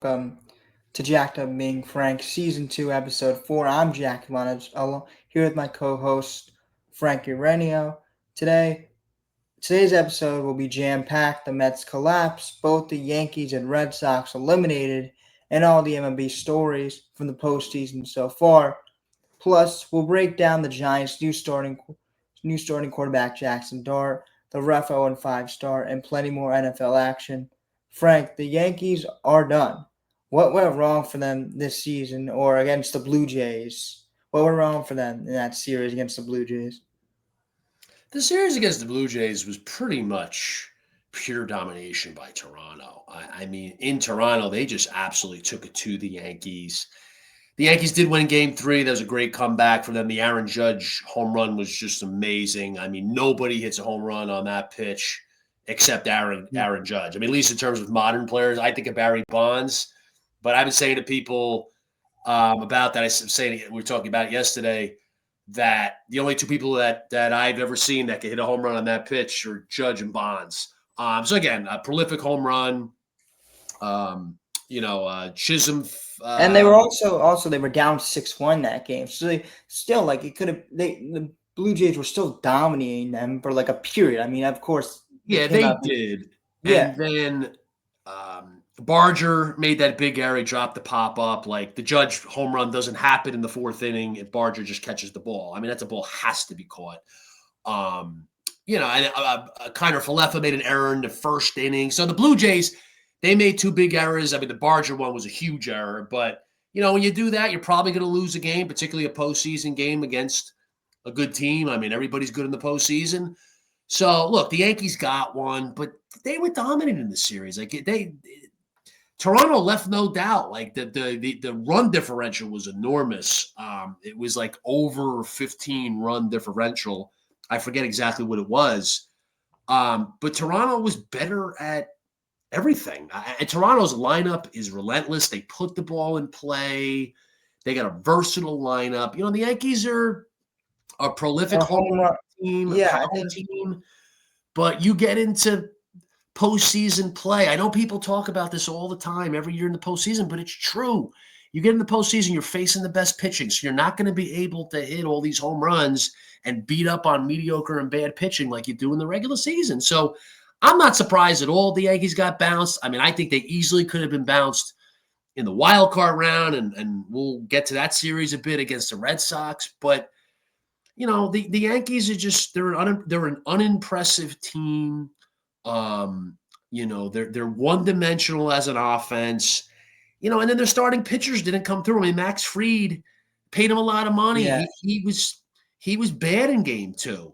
welcome to Jacked Up Being Frank, Season 2, Episode 4. I'm Jack Ivanovich, here with my co-host, Frankie Renio. Today's episode will be jam-packed. The Mets collapse, both the Yankees and Red Sox eliminated, and all the MLB stories from the postseason so far. Plus, we'll break down the Giants' new starting quarterback Jackson Dart, the ref 0-5 start, and plenty more NFL action. Frank, the Yankees are done. What went wrong for them this season or against the Blue Jays? What went wrong for them in that series against the Blue Jays? The series against the Blue Jays was pretty much pure domination by Toronto. I mean, in Toronto, they just absolutely took it to the Yankees. The Yankees did win game 3. That was a great comeback for them. The Aaron Judge home run was just amazing. I mean, nobody hits a home run on that pitch except Aaron Judge. I mean, at least in terms of modern players, I think of Barry Bonds. But I've been saying to people about that, I was saying we were talking about it yesterday, that the only two people that I've ever seen that could hit a home run on that pitch are Judge and Bonds. So again, a prolific home run. Chisholm. And they were also they were down 6-1 that game. So they still the Blue Jays were still dominating them for like a period. I mean, of course. Yeah, they did. And then Barger made that big error. He dropped the pop up. Like the Judge home run doesn't happen in the 4th inning if Barger just catches the ball. I mean, that's a ball has to be caught. And Kiner Falefa made an error in the 1st inning. So the Blue Jays, they made 2 big errors. I mean, the Barger one was a huge error. But, when you do that, you're probably going to lose a game, particularly a postseason game against a good team. I mean, everybody's good in the postseason. So, look, the Yankees got one, but they were dominant in the series. Toronto left no doubt. Like the run differential was enormous. It was like over 15 run differential. I forget exactly what it was. But Toronto was better at everything. And Toronto's lineup is relentless. They put the ball in play. They got a versatile lineup. The Yankees are a prolific home run team, a power team. But you get into postseason play. I know people talk about this all the time, every year in the postseason, but it's true. You get in the postseason, you're facing the best pitching, so you're not going to be able to hit all these home runs and beat up on mediocre and bad pitching like you do in the regular season. So I'm not surprised at all the Yankees got bounced. I mean, I think they easily could have been bounced in the wild card round, and we'll get to that series a bit against the Red Sox. But, the Yankees are just they're an unimpressive team. They're one-dimensional as an offense, and then their starting pitchers didn't come through. I mean, Max Fried paid him a lot of money. Yeah. He was bad in game 2.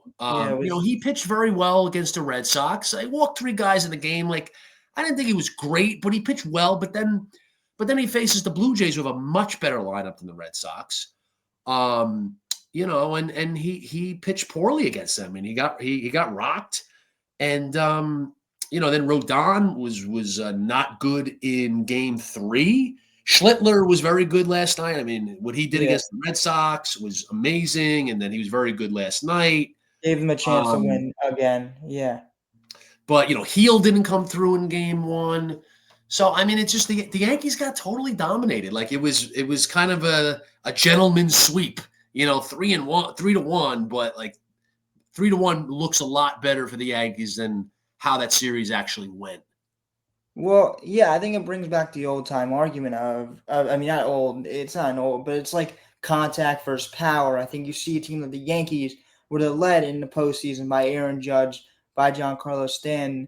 He pitched very well against the Red Sox. I walked 3 guys in the game. Like, I didn't think he was great, but he pitched well. But then he faces the Blue Jays, who have a much better lineup than the Red Sox. And he pitched poorly against them, and he got rocked. And then Rodon was not good in game 3. Schlittler was very good last night. I mean, what he did against the Red Sox was amazing, and then he was very good last night. Gave him a chance to win again, yeah. But, Heel didn't come through in game 1. So, I mean, it's just the Yankees got totally dominated. Like, it was kind of a gentleman's sweep, 3-1, but, like, 3-1 looks a lot better for the Yankees than how that series actually went. Well, yeah, I think it brings back the old-time argument of I mean, not old, it's not an old, but it's like contact versus power. I think you see a team like the Yankees would have led in the postseason by Aaron Judge, by Giancarlo Stanton,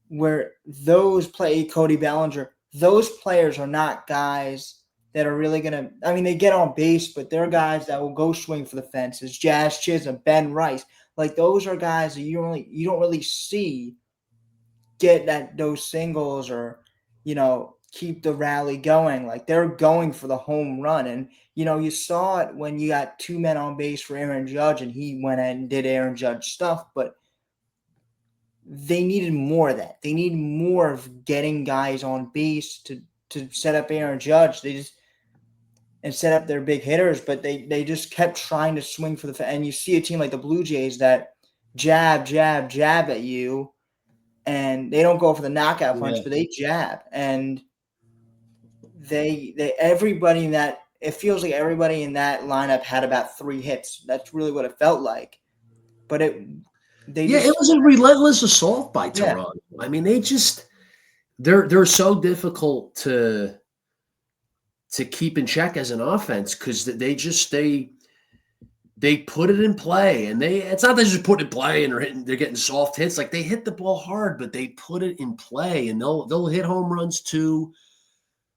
where those play Cody Bellinger, those players are not guys that are really going to – I mean, they get on base, but they're guys that will go swing for the fences. Jazz Chisholm, Ben Rice. Like, those are guys that you don't really see get those singles or, keep the rally going. Like, they're going for the home run. And, you saw it when you got 2 men on base for Aaron Judge and he went in and did Aaron Judge stuff. But they needed more of that. They need more of getting guys on base to set up Aaron Judge. And set up their big hitters, but they just kept trying to swing for the – and you see a team like the Blue Jays that jab at you, and they don't go for the knockout punch, but they jab. And everybody in that, it feels like everybody in that lineup had about 3 hits. That's really what it felt like. But it was a relentless assault by Yeah. Toronto. I mean, they're so difficult to keep in check as an offense because they put it in play, and it's not they just put it in play and they're getting soft hits. Like, they hit the ball hard, but they put it in play, and they'll hit home runs too.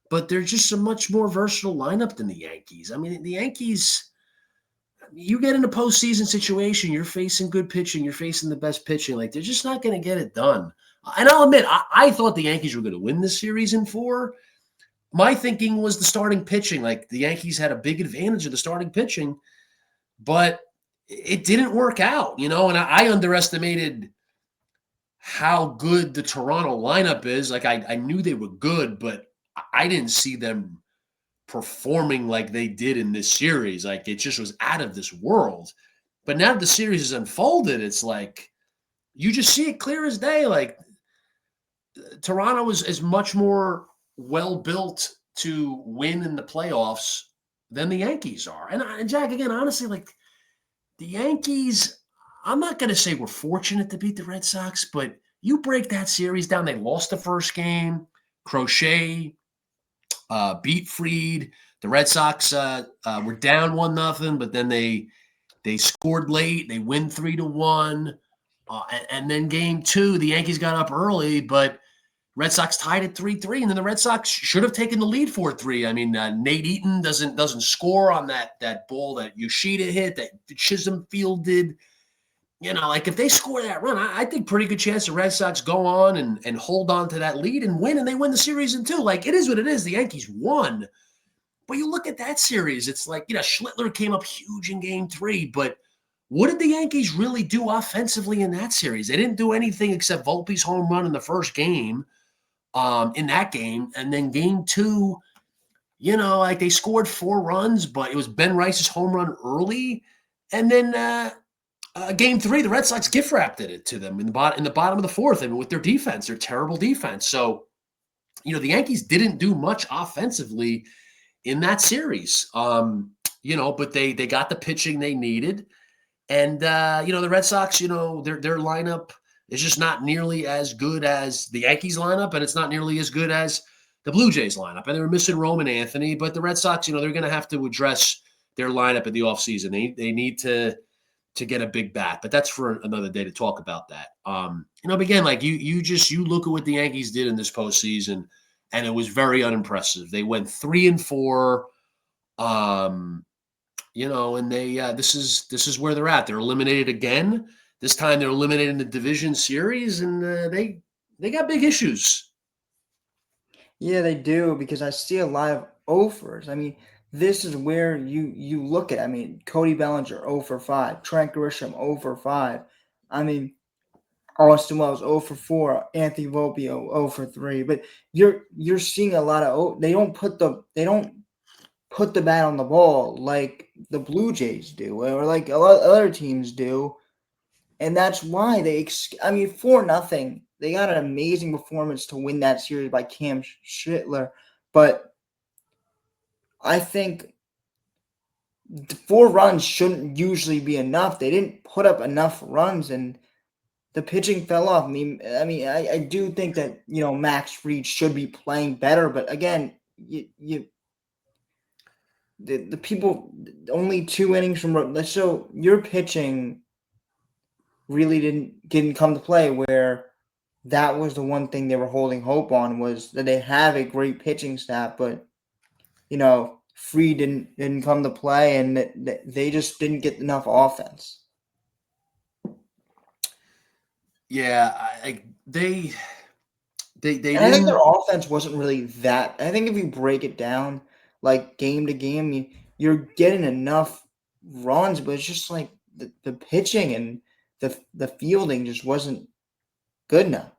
But they're just a much more versatile lineup than the Yankees. I mean, the Yankees, you get in a postseason situation, you're facing good pitching, you're facing the best pitching. Like, they're just not going to get it done. And I'll admit, I thought the Yankees were going to win this series in 4. My thinking was the starting pitching. Like, the Yankees had a big advantage of the starting pitching, but it didn't work out, and I underestimated how good the Toronto lineup is. Like, I knew they were good, but I didn't see them performing like they did in this series. Like, it just was out of this world. But now that the series has unfolded, it's like you just see it clear as day. Like, Toronto is much more well-built to win in the playoffs than the Yankees are. And Jack, again, honestly, like, the Yankees, I'm not going to say we're fortunate to beat the Red Sox, but you break that series down. They lost the first game. Crochet beat Fried. The Red Sox were down 1-0, but then they scored late. They win 3-1. And then game 2, the Yankees got up early, but Red Sox tied at 3-3, and then the Red Sox should have taken the lead 4-3. I mean, Nate Eaton doesn't score on that ball that Yoshida hit, that Chisholm fielded. Like, if they score that run, I think pretty good chance the Red Sox go on and hold on to that lead and win, and they win the series in 2. Like, it is what it is. The Yankees won. But you look at that series, it's like, Schlittler came up huge in game 3, but what did the Yankees really do offensively in that series? They didn't do anything except Volpe's home run in the first game. In that game. And then game 2, like, they scored 4 runs, but it was Ben Rice's home run early. And then game 3, the Red Sox gift wrapped it to them in the bottom of the 4th. I mean, with their defense, their terrible defense. So, the Yankees didn't do much offensively in that series. But they got the pitching they needed. And the Red Sox, their lineup is just not nearly as good as the Yankees lineup, and it's not nearly as good as the Blue Jays lineup. And they were missing Roman Anthony, but the Red Sox, they're going to have to address their lineup in the offseason. They need to get a big bat, but that's for another day to talk about that. But again, like, you look at what the Yankees did in this postseason, and it was very unimpressive. They went 3-4. And they this is where they're at. They're eliminated again. This time they're eliminated in the division series, and they got big issues. Yeah, they do, because I see a lot of offers. I mean, this is where you look at. I mean, Cody Bellinger 0-5, Trent Grisham 0-5. I mean, Austin Wells 0-4, Anthony Volpe 0-3. But you're seeing a lot of they don't put the bat on the ball like the Blue Jays do, or like a lot of other teams do. And that's why 4-0. They got an amazing performance to win that series by Cam Schlittler. But I think 4 runs shouldn't usually be enough. They didn't put up enough runs, and the pitching fell off. I do think that, Max Fried should be playing better. But again, the people, only 2 innings from, so your pitching really didn't come to play, where that was the one thing they were holding hope on, was that they have a great pitching staff, but Fried didn't come to play, and they just didn't get enough offense. Yeah, they didn't. I think their offense wasn't really that. I think if you break it down, like, game to game, you're getting enough runs, but it's just like the pitching and the fielding just wasn't good enough.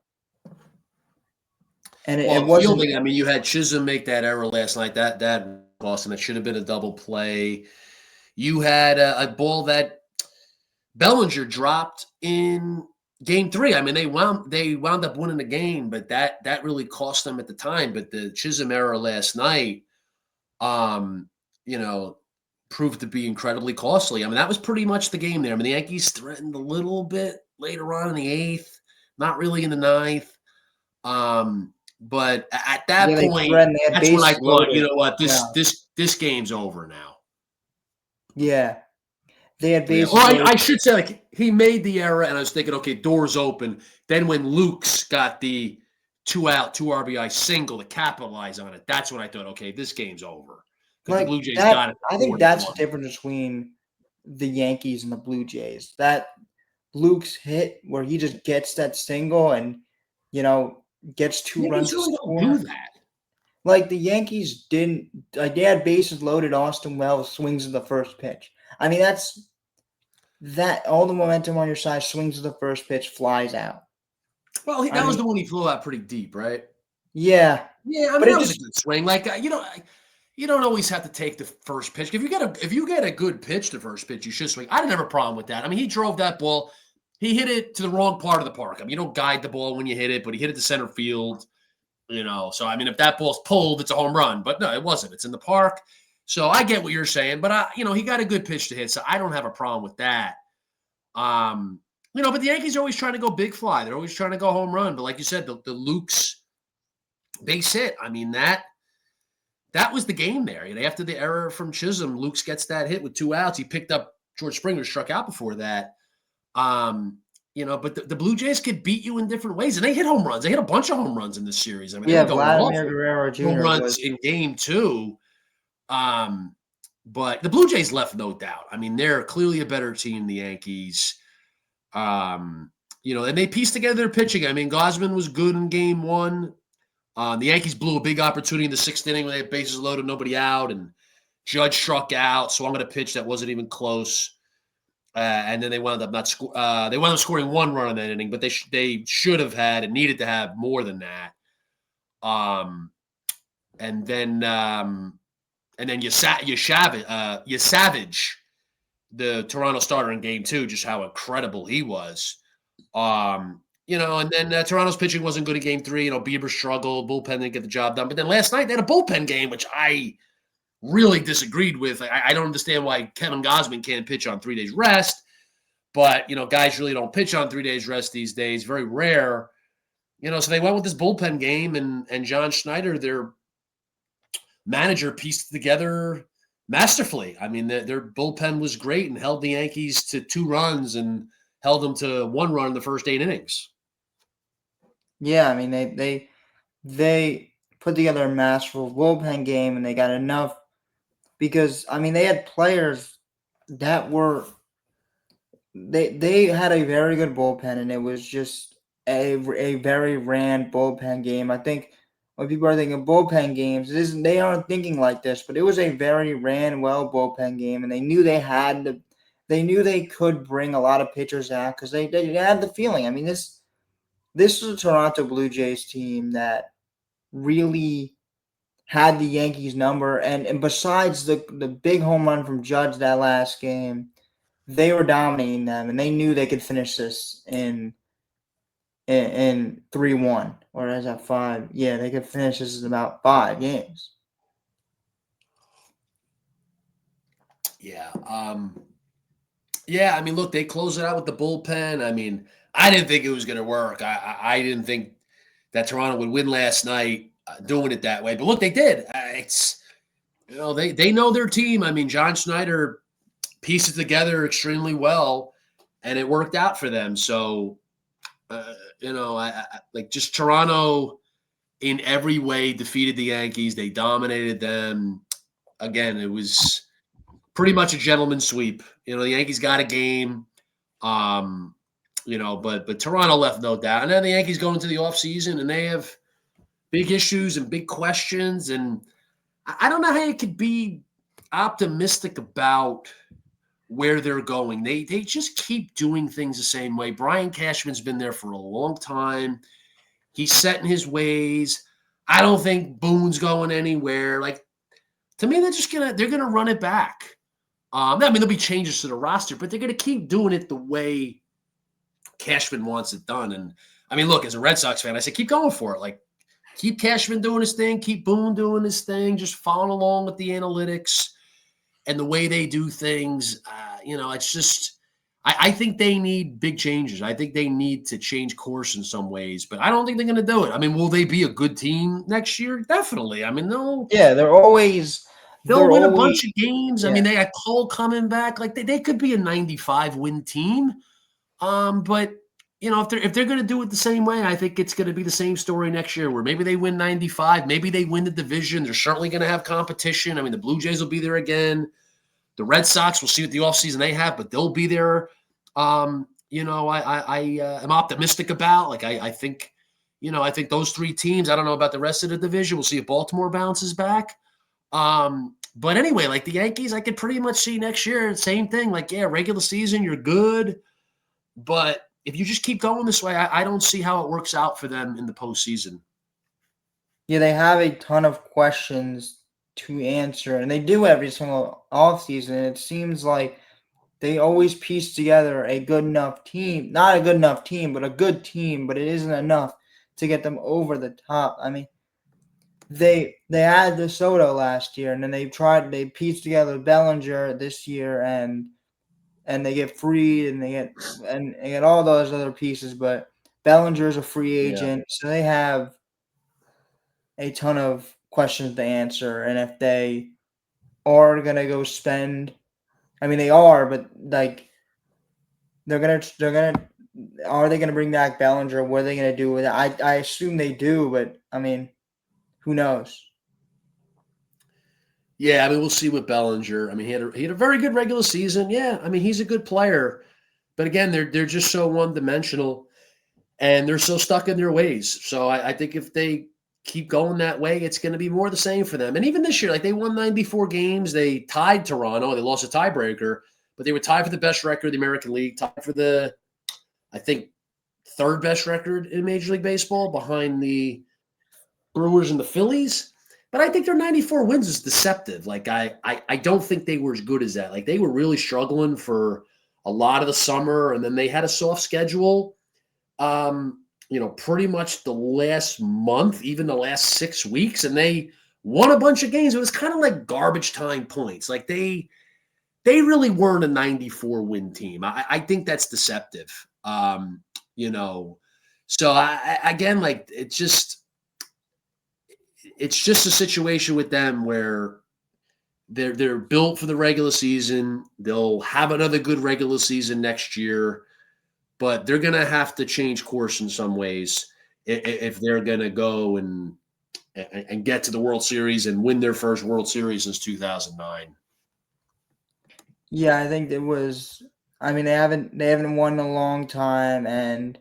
And it wasn't fielding. I mean, you had Chisholm make that error last night. That cost him. It should have been a double play. You had a ball that Bellinger dropped in Game 3, I mean, they wound up winning the game, but that really cost them at the time. But the Chisholm error last night, um, you know, proved to be incredibly costly. I mean, that was pretty much the game there. I mean, the Yankees threatened a little bit later on in the 8th, not really in the 9th. But at that Yeah, they point, threatened. They had that's when I bases thought, you loaded. know what, Yeah, this game's over now. yeah, they had Yeah. Or bases loaded. I should say, like, he made the error, and I was thinking, okay, doors open. Then when Luke's got the 2-out, 2 RBI single to capitalize on it, that's when I thought, okay, this game's over because the Like Blue Jays that, got it I think that's the 4-1. difference between the Yankees and the Blue Jays. That Luke's hit where he just gets that single and gets 2 runs Yankees to really don't do score. that. Like the Yankees didn't. Like they had bases loaded. Austin Wells swings at the first pitch. I mean, that's that all the momentum on your side. Swings at the first pitch, flies out. Well, I that was mean, the one he flew out pretty deep, right? yeah, Yeah, I mean but that it was a just good swing. Like you don't always have to take the first pitch. If you get a good pitch, the first pitch, you should swing. I didn't have a problem with that. I mean, he drove that ball. He hit it to the wrong part of the park. I mean, you don't guide the ball when you hit it, but he hit it to center field. So I mean, if that ball's pulled, it's a home run. But no, it wasn't. It's in the park. So I get what you're saying, but he got a good pitch to hit, so I don't have a problem with that. But the Yankees are always trying to go big fly. They're always trying to go home run. But like you said, the Luke's base hit. I mean, that was the game there. After the error from Chisholm, Luke's gets that hit with 2 outs. He picked up George Springer, struck out before that. But the Blue Jays could beat you in different ways. And they hit home runs. They hit a bunch of home runs in this series. I mean, they yeah. were going off Vladimir Guerrero home Jr. was runs in game 2. But the Blue Jays left no doubt. I mean, they're clearly a better team than the Yankees. And they pieced together their pitching. I mean, Gosman was good in game 1. The Yankees blew a big opportunity in the 6th inning when they had bases loaded, nobody out, and Judge struck out. So I'm going to pitch that wasn't even close. And then they wound up they wound up scoring 1 run in that inning, but they should have had and needed to have more than that. And then you savage the Toronto starter in game 2, just how incredible he was. And then Toronto's pitching wasn't good in game 3. Bieber struggled, bullpen didn't get the job done. But then last night they had a bullpen game, which I really disagreed with. I don't understand why Kevin Gausman can't pitch on 3 days rest. But, guys really don't pitch on 3 days rest these days. Very rare. So they went with this bullpen game, and John Schneider, their manager, pieced it together masterfully. I mean, their bullpen was great and held the Yankees to 2 runs and held them to 1 run in the first 8 innings. Yeah, I mean they put together a masterful bullpen game, and they got enough because I mean they had players that were they had a very good bullpen, and it was just a very ran bullpen game. I think when people are thinking bullpen games, they aren't thinking like this, but it was a very ran well bullpen game, and they knew they could bring a lot of pitchers out because they had the feeling. I mean this is a Toronto Blue Jays team that really had the Yankees number, and besides the big home run from Judge that last game, they were dominating them, and they knew they could finish this in 3-1, or as at 5. Yeah, they could finish this in about 5 games. Yeah. I mean, look, they closed it out with the bullpen. I mean, I didn't think it was going to work. I didn't think that Toronto would win last night doing it that way. But look, they did. They know their team. I mean, John Schneider pieced it together extremely well, and it worked out for them. So, just Toronto in every way defeated the Yankees. They dominated them. Again, it was pretty much a gentleman's sweep. The Yankees got a game, but Toronto left no doubt. And then the Yankees go into the offseason, and they have big issues and big questions. And I don't know how you could be optimistic about where they're going. They just keep doing things the same way. Brian Cashman's been there for a long time. He's set in his ways. I don't think Boone's going anywhere. Like, to me, they're gonna run it back. I mean, there'll be changes to the roster, but they're gonna keep doing it the way Cashman wants it done. And I mean, look, as a Red Sox fan, I say keep going for it. Like, keep Cashman doing his thing, keep Boone doing his thing, just following along with the analytics and the way they do things. It's just I think they need big changes. I think they need to change course in some ways, but I don't think they're going to do it. I mean, will they be a good team next year? Definitely. I mean, they'll win a bunch of games. Yeah. I mean, they got Cole coming back. Like they could be a 95 win team. But if they're going to do it the same way, I think it's going to be the same story next year where maybe they win 95, maybe they win the division. They're certainly going to have competition. I mean, the Blue Jays will be there again. The Red Sox, we'll see what the offseason they have, but they'll be there. I am optimistic about. Like I think those three teams. I don't know about the rest of the division. We'll see if Baltimore bounces back. But anyway, like the Yankees, I could pretty much see next year same thing. Like regular season, you're good, but if you just keep going this way, I don't see how it works out for them in the postseason. Yeah, they have a ton of questions to answer, and they do every single offseason. It seems like they always piece together a good enough team. Not a good enough team, but a good team, but it isn't enough to get them over the top. I mean, they had the Soto last year, and then they pieced together Bellinger this year, and they get Fried, and they get all those other pieces, but Bellinger's a free agent, so they have a ton of questions to answer. And if they are gonna go spend, I mean they are, but like are they gonna bring back Bellinger? What are they gonna do with it? I assume they do, but I mean, who knows? Yeah, I mean, we'll see with Bellinger. I mean, he had a very good regular season. Yeah, I mean, he's a good player, but again, they're just so one-dimensional, and they're so stuck in their ways. So I think if they keep going that way, it's going to be more the same for them. And even this year, like they won 94 games, they tied Toronto, they lost a tiebreaker, but they were tied for the best record in the American League, tied for the, I think, third best record in Major League Baseball behind the Brewers and the Phillies. But I think their 94 wins is deceptive. Like I don't think they were as good as that. Like they were really struggling for a lot of the summer, and then they had a soft schedule. Pretty much the last month, even the last 6 weeks, and they won a bunch of games. It was kind of like garbage time points. Like they really weren't a 94 win team. I think that's deceptive. So again, like it's just a situation with them where they're built for the regular season. They'll have another good regular season next year, but they're going to have to change course in some ways if they're going to go and get to the World Series and win their first World Series since 2009. Yeah, I think it was. I mean, they haven't won in a long time, and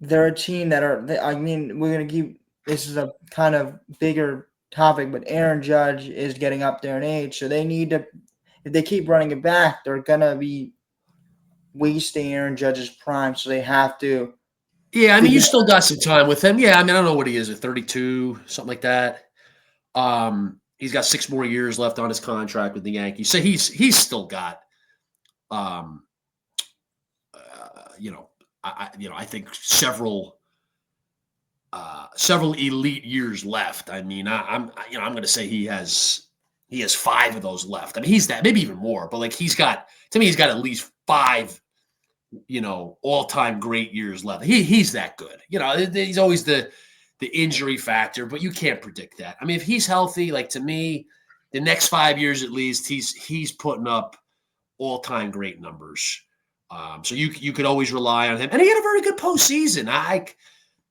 they're a team that are. I mean, we're gonna keep. This is a kind of bigger topic, but Aaron Judge is getting up there in age, so they need to. If they keep running it back, they're gonna be wasting Aaron Judge's prime, so they have to. Yeah, I mean, you still got some time with him. Yeah, I mean, I don't know what he is, at 32, something like that. He's got 6 more years left on his contract with the Yankees, so he's still got, I think several elite years left. I mean, I'm going to say he has 5 of those left. I mean, he's that, maybe even more, but like he's got at least 5, all-time great years left. He's that good. He's always the injury factor, but you can't predict that. I mean, if he's healthy, like to me, the next 5 years at least, he's putting up all-time great numbers. So you could always rely on him. And he had a very good postseason.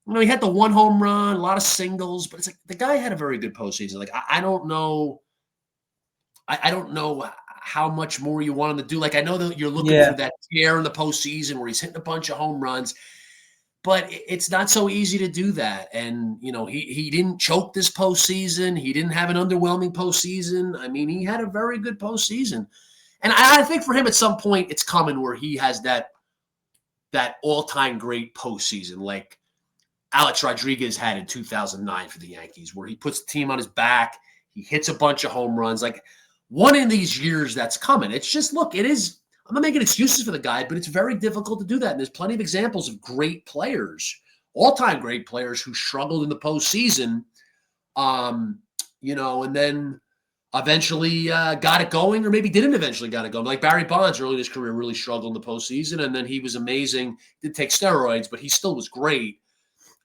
He had the 1 home run, a lot of singles, but it's like the guy had a very good postseason. Like I don't know. I don't know how much more you want him to do. Like I know that you're looking for that tear in the postseason where he's hitting a bunch of home runs, but it's not so easy to do that. And he didn't choke this postseason. He didn't have an underwhelming postseason. I mean, he had a very good postseason, and I think for him at some point it's coming where he has that all-time great postseason, like Alex Rodriguez had in 2009 for the Yankees, where he puts the team on his back, he hits a bunch of home runs. Like one of these years that's coming. It's just, look, it is I'm not making excuses for the guy, but it's very difficult to do that. And there's plenty of examples of great players, all-time great players who struggled in the postseason, and then eventually got it going, or maybe didn't eventually got it going. Like Barry Bonds early in his career really struggled in the postseason, and then he was amazing. Did take steroids, but he still was great.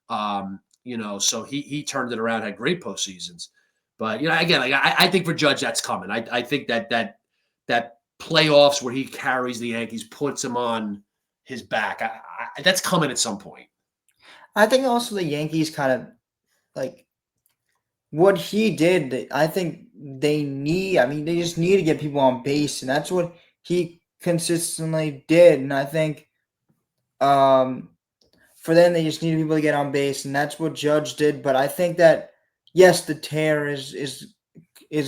So he turned it around, had great postseasons. But again, I think for Judge that's coming. I think that playoffs where he carries the Yankees, puts them on his back, that's coming at some point. I think also the Yankees kind of like what he did. I think they just need to get people on base, and that's what he consistently did. And I think for them, they just need people to get on base, and that's what Judge did. But I think that yes, the tear is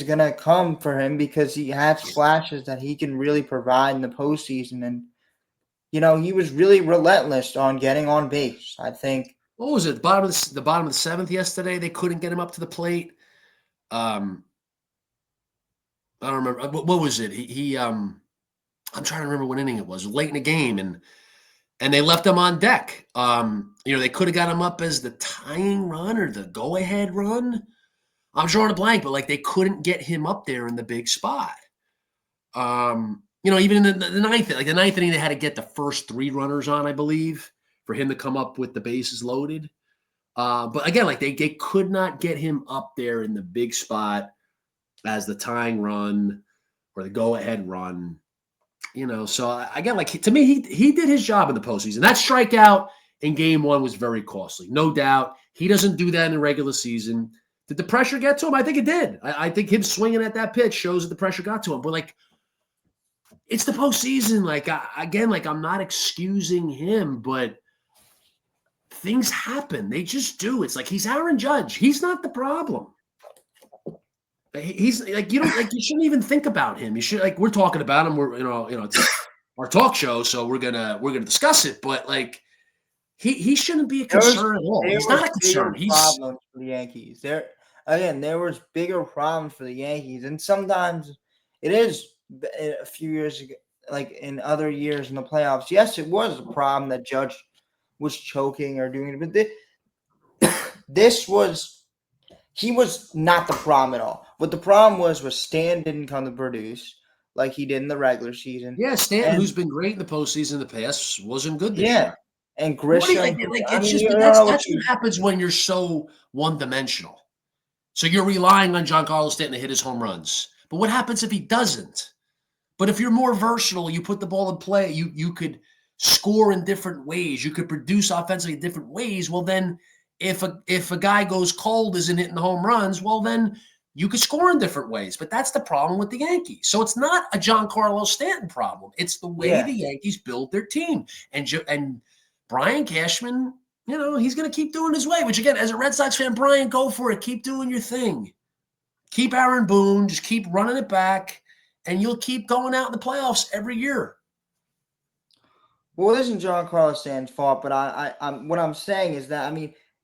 gonna come for him because he has flashes that he can really provide in the postseason, and he was really relentless on getting on base. I think. What was it? The bottom of the seventh yesterday, they couldn't get him up to the plate. I don't remember what was it. I'm trying to remember what inning it was. Late in the game, and they left him on deck. They could have got him up as the tying run or the go-ahead run. I'm drawing a blank, but they couldn't get him up there in the big spot. Even in the ninth inning, they had to get the first 3 runners on, I believe, for him to come up with the bases loaded. But again, they could not get him up there in the big spot as the tying run or the go-ahead run. So again, to me, he did his job in the postseason. That strikeout in Game 1 was very costly, no doubt. He doesn't do that in the regular season. Did the pressure get to him? I think it did. I think him swinging at that pitch shows that the pressure got to him. But it's the postseason. I'm not excusing him, but things happen. They just do. It's he's Aaron Judge. He's not the problem. He's you shouldn't even think about him. You should we're talking about him. We're it's our talk show, so we're gonna discuss it. But he shouldn't be a concern at all. He's not a concern. He's problems for the Yankees. There was bigger problems for the Yankees, and sometimes it is a few years ago, in other years in the playoffs. Yes, it was a problem that Judge was choking or doing it, but he was not the problem at all. What the problem was Stan didn't come to produce like he did in the regular season. Yeah, Stan, who's been great in the postseason in the past, wasn't good this year. And Grisham. That's what happens when you're so one-dimensional. So you're relying on Giancarlo Stanton to hit his home runs. But what happens if he doesn't? But if you're more versatile, you put the ball in play, you could score in different ways. You could produce offensively in different ways. Well, then if a guy goes cold, isn't hitting home runs, well, then you could score in different ways. But that's the problem with the Yankees. So it's not a Giancarlo Stanton problem. It's the way the Yankees build their team. And Brian Cashman, he's going to keep doing his way, which, again, as a Red Sox fan, Brian, go for it. Keep doing your thing. Keep Aaron Boone. Just keep running it back, and you'll keep going out in the playoffs every year. Well, it isn't Giancarlo Stanton's fault, but I'm what I'm saying is that,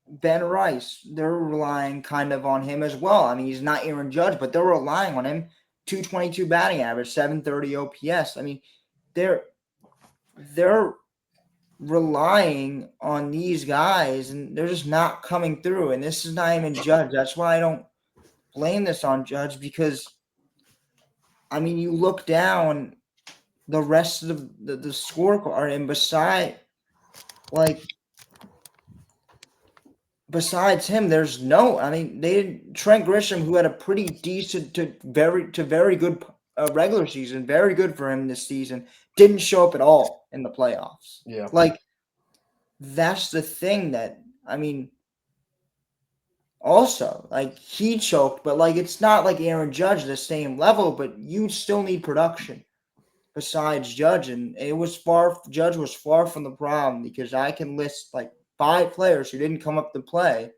Ben Rice, they're relying kind of on him as well. He's not Aaron Judge, but they're relying on him. 222 batting average, 730 OPS. They're relying on these guys, and they're just not coming through. And this is not even Judge. That's why I don't blame this on Judge, because, you look down the rest of the scorecard, and besides him, there's no. Trent Grisham, who had a pretty decent to very good regular season, very good for him this season, didn't show up at all in the playoffs. Yeah, that's the thing that Also, he choked, but it's not like Aaron Judge the same level, but you still need production besides Judge, and Judge was far from the problem, because I can list 5 players who didn't come up to play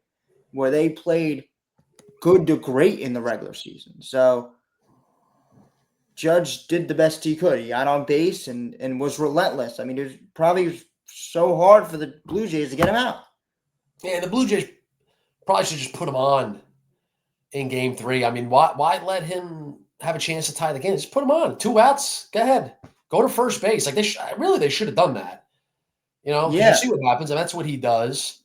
where they played good to great in the regular season. So Judge did the best he could. He got on base and was relentless. It was probably so hard for the Blue Jays to get him out. Yeah, the Blue Jays probably should just put him on in Game 3. Why let him have a chance to tie the game? Just put him on. 2 outs. Go ahead. Go to first base. Like they should have done that. You know, because you Yeah. see what happens, and that's what he does.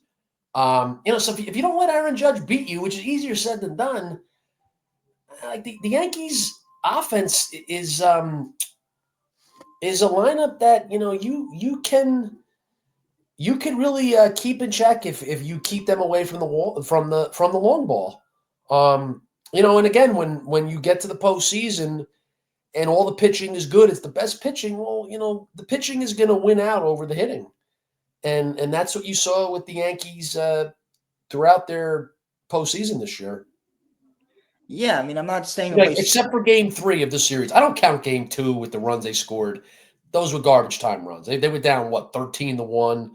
You know, so if you don't let Aaron Judge beat you, which is easier said than done, like the Yankees offense is a lineup that, you know, you can really keep in check if you keep them away from the wall from the long ball. You know, and again, when you get to the postseason and all the pitching is good, it's the best pitching. Well, you know, the pitching is going to win out over the hitting, and that's what you saw with the Yankees throughout their postseason this year. Yeah, I mean, I'm not saying Like, except for Game 3 of the series, I don't count Game 2 with the runs they scored. Those were garbage time runs. They were down 13-1.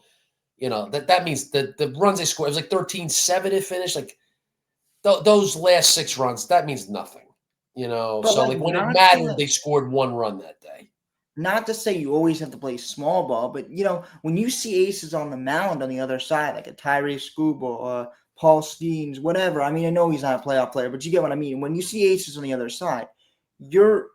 You know, that means the runs they scored, it was like 13-7 it finished. Like those last 6 runs, that means nothing. You know, but so like like when it not mattered, to, they scored 1 run that day. not to say you always have to play small ball, but you know, when you see aces on the mound on the other side, like a Tyree Skubal, Paul Skeens, whatever. I mean, I know he's not a playoff player, but you get what I mean. When you see aces on the other side, you're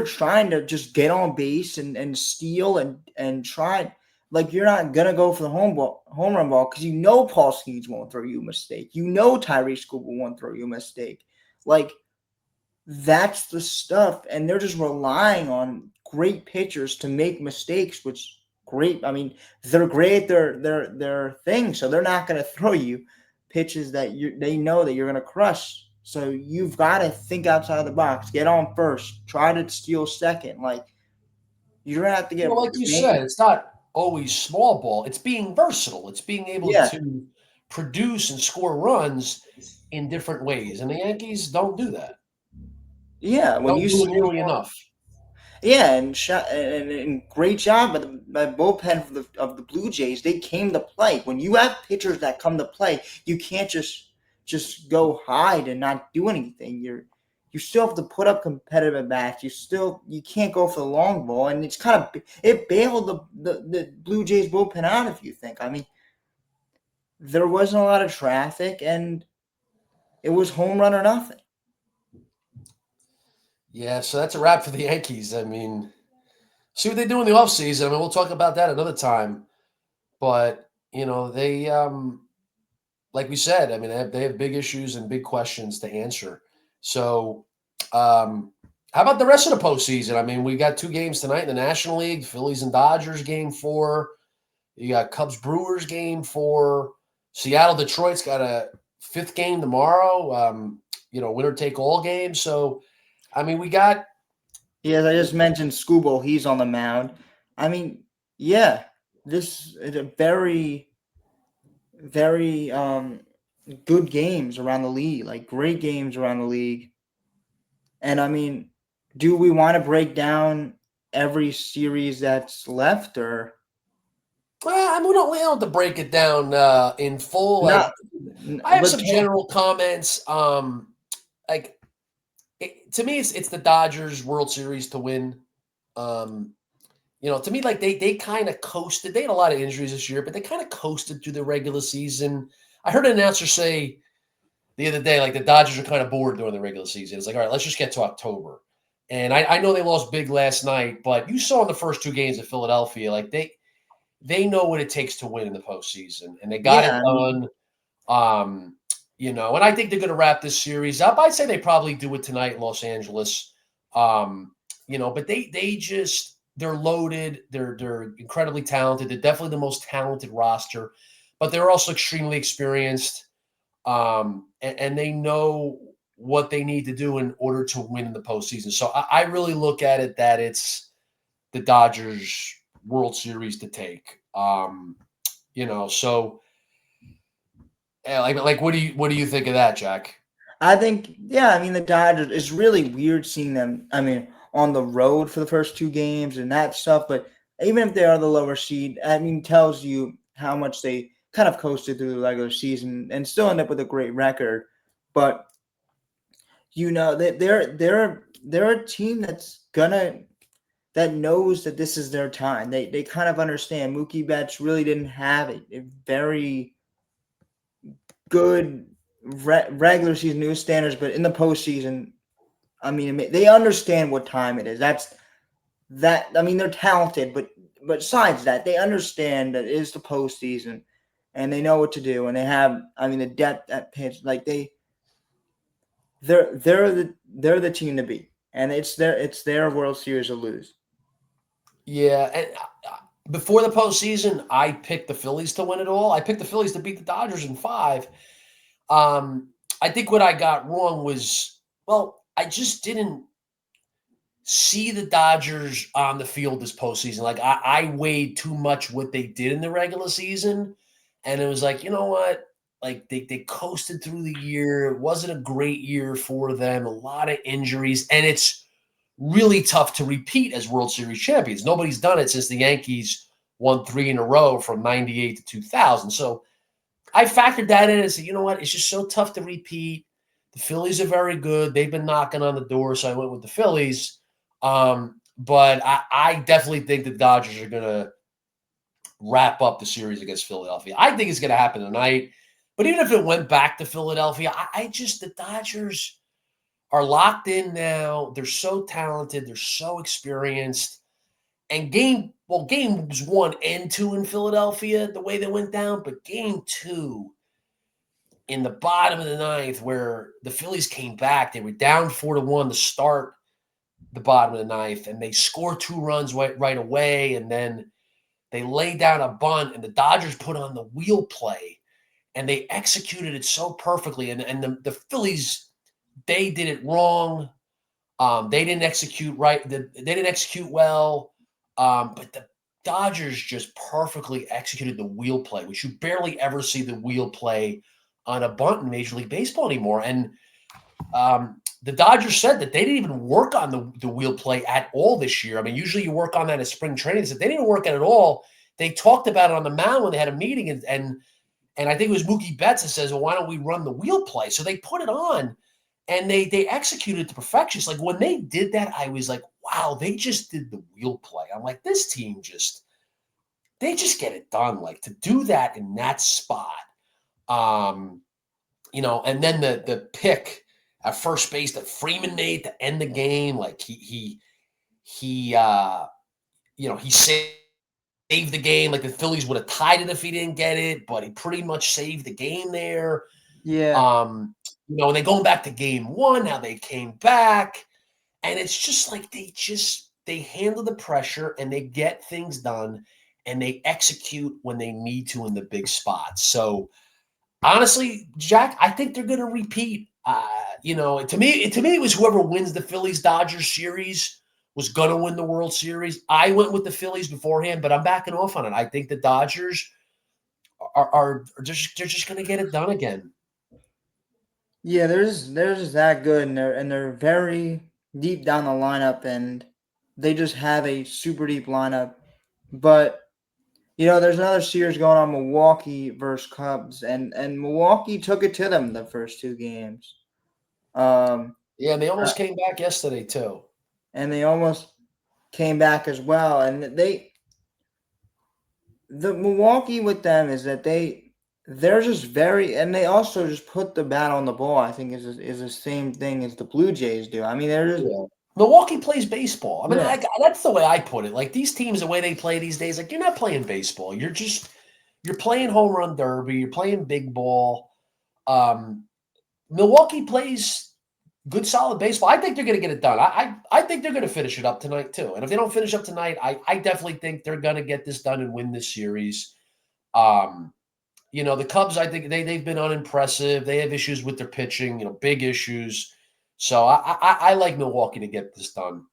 trying to just get on base and steal and try. Like you're not gonna go for the home run ball because you know Paul Skeens won't throw you a mistake. You know Tyree Skubal won't throw you a mistake. Like that's the stuff, and they're just relying on great pitchers to make mistakes, which great. I mean, they're great at their thing, so they're not going to throw you pitches that they know that you're going to crush. So you've got to think outside of the box, get on first, try to steal second. Like you're gonna have to get. Well, like you said, it's not always small ball. It's being versatile. It's being able Yeah, to produce and score runs in different ways, and the Yankees don't do that. yeah. When Don't you do see it nearly enough. Yeah, and great job by bullpen of the Blue Jays. They came to play. When you have pitchers that come to play, you can't just go hide and not do anything. You still have to put up competitive at bats. You can't go for the long ball, and it bailed the Blue Jays bullpen out. If you think, I mean, there wasn't a lot of traffic, and it was home run or nothing. Yeah, so that's a wrap for the Yankees. I mean, see what they do in the offseason. I mean, we'll talk about that another time. But, you know, they like we said, I mean, they have big issues and big questions to answer. So, how about the rest of the postseason? I mean, we got 2 games tonight in the National League, Phillies and Dodgers game 4. You got Cubs Brewers game 4. Seattle Detroit's got a 5th game tomorrow. You know, winner take all game. So, I mean, we got. Yes, I just mentioned Scooble. He's on the mound. I mean, yeah, this is a very, very good games around the league, like great games around the league. And I mean, do we want to break down every series that's left or Well, I mean, we don't have to break it down in full. Like, not? I have But some general comments. Like, to me, it's the Dodgers World Series to win. Um, you know, to me, like they kind of coasted. They had a lot of injuries this year, but they kind of coasted through the regular season. I heard an announcer say the other day, like the Dodgers are kind of bored during the regular season. It's like, all right, let's just get to October. And I know they lost big last night, but you saw in the first 2 games of Philadelphia, like they know what it takes to win in the postseason, and they got it yeah, I mean, done. You know, and I think they're going to wrap this series up. I'd say they probably do it tonight in Los Angeles. You know, but they're loaded. They're incredibly talented. They're definitely the most talented roster, but they're also extremely experienced. And they know what they need to do in order to win in the postseason. So I really look at it that it's the Dodgers World Series to take. You know, so yeah, like what do you think of that, Jack? I think yeah, I mean the Dodgers. It's really weird seeing them. I mean, on the road for the first 2 games and that stuff. But even if they are the lower seed, I mean, tells you how much they kind of coasted through the regular season and still end up with a great record. But you know that they're a team that knows that this is their time. They kind of understand. Mookie Betts really didn't have a very good regular season news standards, but in the postseason, I mean, they understand what time it is. that, I mean, they're talented, but besides that, they understand that it is the postseason, and they know what to do, and they have, I mean, the depth at pitch, like they're the team to beat, and it's their World Series to lose. Yeah, and before the postseason, I picked the Phillies to win it all. I picked the Phillies to beat the Dodgers in 5. I think what I got wrong was, well, I just didn't see the Dodgers on the field this postseason. Like I weighed too much what they did in the regular season, and it was like, you know what? Like they coasted through the year. It wasn't a great year for them. A lot of injuries, and it's really tough to repeat as World Series champions. Nobody's done it since the Yankees won 3 in a row from 98 to 2000. So I factored that in and said, you know what? It's just so tough to repeat. The Phillies are very good. They've been knocking on the door, so I went with the Phillies. But I definitely think the Dodgers are going to wrap up the series against Philadelphia. I think it's going to happen tonight. But even if it went back to Philadelphia, the Dodgers are locked in now. They're so talented. They're so experienced. And games 1 and 2 in Philadelphia, the way they went down, but game 2 in the bottom of the 9th, where the Phillies came back, they were down 4-1 to start the bottom of the 9th, and they scored 2 runs right away, and then they laid down a bunt, and the Dodgers put on the wheel play, and they executed it so perfectly. And the Phillies, they did it wrong. They didn't execute right. They didn't execute well. But the Dodgers just perfectly executed the wheel play, which you barely ever see the wheel play on a bunt in Major League Baseball anymore. And the Dodgers said that they didn't even work on the wheel play at all this year. I mean, usually you work on that at spring training. They said they didn't work on it at all. They talked about it on the mound when they had a meeting, and I think it was Mookie Betts that says, well, why don't we run the wheel play? So they put it on, and they executed it to perfection. It's like when they did that, I was like, wow, they just did the wheel play. I'm like, this team they just get it done. Like to do that in that spot. And then the pick at first base that Freeman made to end the game, like he saved the game. Like the Phillies would have tied it if he didn't get it, but he pretty much saved the game there. Yeah. And then going back to game 1, how they came back, and it's just like they handle the pressure and they get things done and they execute when they need to in the big spots. So honestly, Jack, I think they're going to repeat. To me, it was whoever wins the Phillies Dodgers series was going to win the World Series. I went with the Phillies beforehand, but I'm backing off on it. I think the Dodgers are just going to get it done again. Yeah, they're just that good, and they're very deep down the lineup, and they just have a super deep lineup. But there's another series going on, Milwaukee versus Cubs, and Milwaukee took it to them the first 2 games. Yeah, and they almost came back yesterday too. And they almost came back as well. And the Milwaukee with them is that they're just very, and they also just put the bat on the ball. I think is the same thing as the Blue Jays do. I mean, they're just Milwaukee plays baseball. I mean, that's the way I put it. Like these teams, the way they play these days, like you're not playing baseball. You're playing home run derby. You're playing big ball. Milwaukee plays good, solid baseball. I think they're going to get it done. I think they're going to finish it up tonight too. And if they don't finish up tonight, I definitely think they're going to get this done and win this series. The Cubs, I think they've been unimpressive. They have issues with their pitching, big issues. So I like Milwaukee to get this done.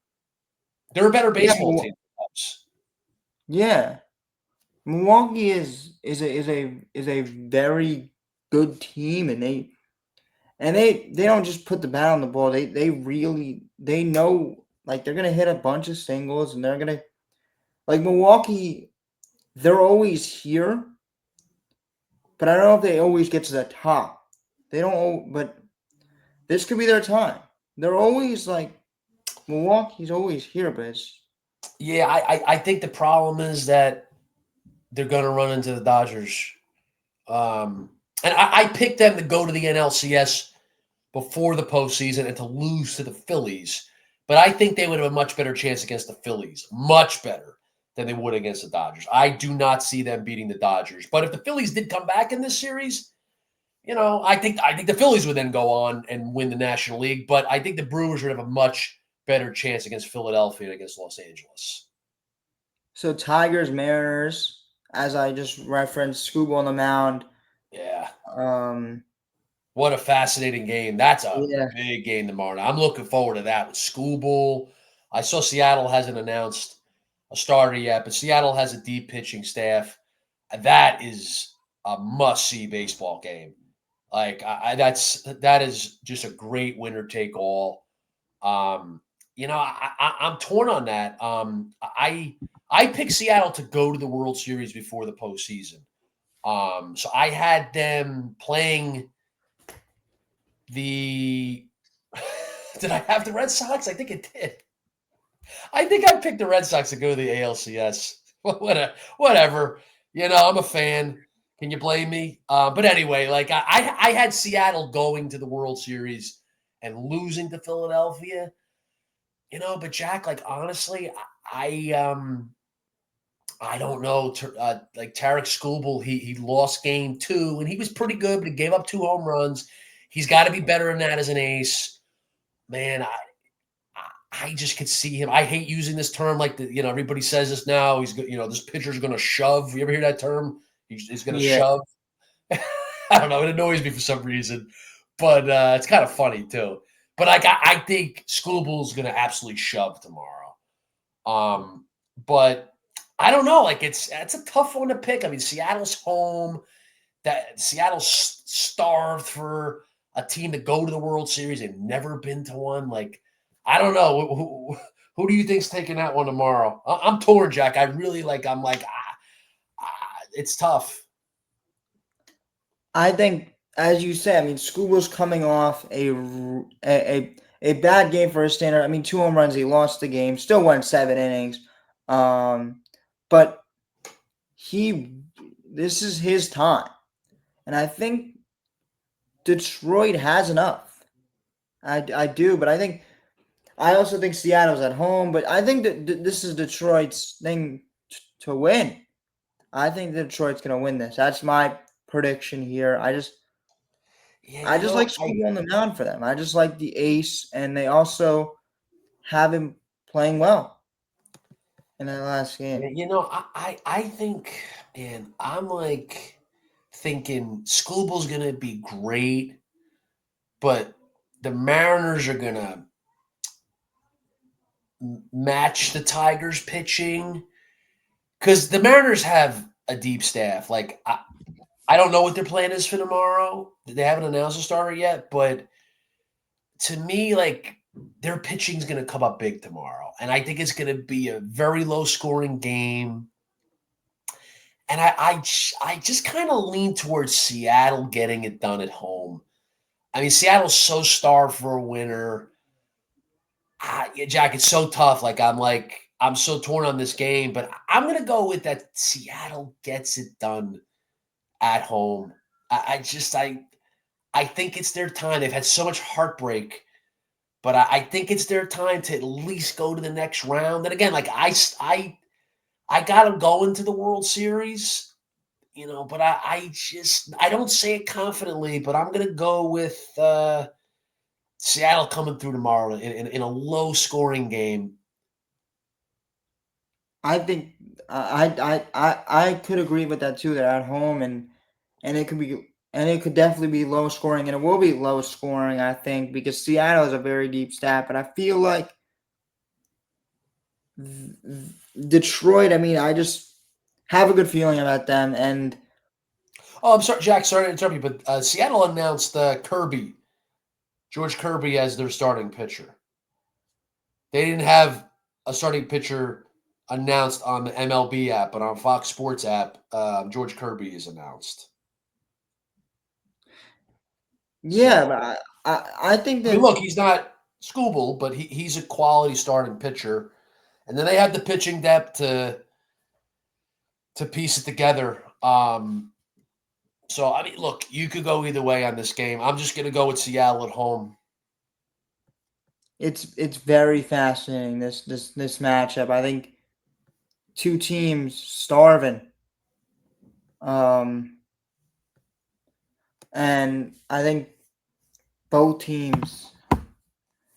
They're a better baseball team than the Cubs. Yeah, Milwaukee is a very good team, and they don't just put the bat on the ball. They really know, like, they're gonna hit a bunch of singles, and they're gonna, like, Milwaukee, they're always here, but I don't know if they always get to the top. They don't, but this could be their time. They're always like, Milwaukee's always here, but it's... Yeah, I think the problem is that they're going to run into the Dodgers. And I picked them to go to the NLCS before the postseason and to lose to the Phillies. But I think they would have a much better chance against the Phillies, much better than they would against the Dodgers. I do not see them beating the Dodgers. But if the Phillies did come back in this series, I think the Phillies would then go on and win the National League. But I think the Brewers would have a much better chance against Philadelphia and against Los Angeles. So Tigers, Mariners, as I just referenced, Skubal on the mound. Yeah. Um, What a fascinating game. That's a big game tomorrow. I'm looking forward to that with Skubal. I saw Seattle hasn't announced a starter yet, but Seattle has a deep pitching staff. That is a must-see baseball game. Like that is just a great winner take all. I'm torn on that. I picked Seattle to go to the World Series before the postseason. So I had them playing the. Did I have the Red Sox? I think it did. I think I picked the Red Sox to go to the ALCS. Whatever. I'm a fan. Can you blame me? But anyway, like I had Seattle going to the World Series and losing to Philadelphia. But Jack, like honestly, I don't know. Like Tarek Skubal, he lost game 2, and he was pretty good, but he gave up 2 home runs. He's got to be better than that as an ace. Man, I just could see him. I hate using this term like everybody says this now. He's this pitcher's going to shove. You ever hear that term? He's going to shove. I don't know. It annoys me for some reason, but it's kind of funny too. But I think Skubal's going to absolutely shove tomorrow. But I don't know. Like it's a tough one to pick. I mean, Seattle's home. That Seattle's starved for a team to go to the World Series. They've never been to one. Like I don't know. Who do you think's taking that one tomorrow? I'm torn, Jack. I really like. I'm like, it's tough. I think, as you said, I mean, Skubal's coming off a bad game for a standard. I mean, 2 home runs. He lost the game. Still won 7 innings. But this is his time, and I think Detroit has enough. I do, but I also think Seattle's at home. But I think that this is Detroit's thing to win. I think Detroit's going to win this. That's my prediction here. I just like Skubal on the mound for them. I just like the ace, and they also have him playing well in that last game. I think, and I'm like thinking Skubal's going to be great, but the Mariners are going to match the Tigers pitching because the Mariners have a deep staff. Like I don't know what their plan is for tomorrow. They haven't announced a starter yet, but to me, like their pitching's going to come up big tomorrow, and I think it's going to be a very low scoring game. And I just kind of lean towards Seattle getting it done at home. I mean, Seattle's so starved for a winner. Jack, it's so tough. I'm so torn on this game, but I'm going to go with that Seattle gets it done at home. I think it's their time. They've had so much heartbreak, but I think it's their time to at least go to the next round. And again, like I got them going to the World Series, but I don't say it confidently, but I'm going to go with Seattle coming through tomorrow in a low scoring game. I think I could agree with that too. They're at home, and it could definitely be low scoring, and it will be low scoring, I think, because Seattle is a very deep staff, but I feel like Detroit. I mean, I just have a good feeling about them. And I'm sorry, Jack. Sorry to interrupt you, but Seattle announced George Kirby, as their starting pitcher. They didn't have a starting pitcher announced on the MLB app, but on Fox Sports app, George Kirby is announced. Yeah, but I think that. I mean, look, he's not Skubal, but he's a quality starting pitcher, and then they have the pitching depth to piece it together. So I mean, look, you could go either way on this game. I'm just going to go with Seattle at home. it's very fascinating, this matchup. I think two teams starving. Um, and I think both teams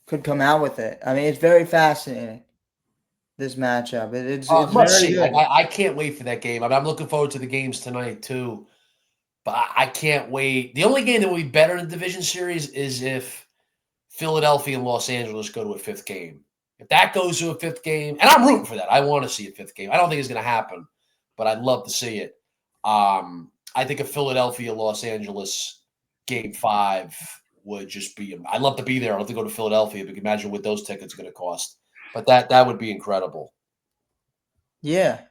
could come out with it. I mean, it's very fascinating, this matchup. It's Let's very see. Like, good. I can't wait for that game. I mean, I'm looking forward to the games tonight too. But I can't wait. The only game that will be better in the division series is if Philadelphia and Los Angeles go to a fifth game. If that goes to a fifth game, and I'm rooting for that. I want to see a fifth game. I don't think it's going to happen, but I'd love to see it. I think a Philadelphia Los Angeles game 5 would just be. I'd love to be there. I'd love to go to Philadelphia, but you can imagine what those tickets are going to cost. But that would be incredible. Yeah.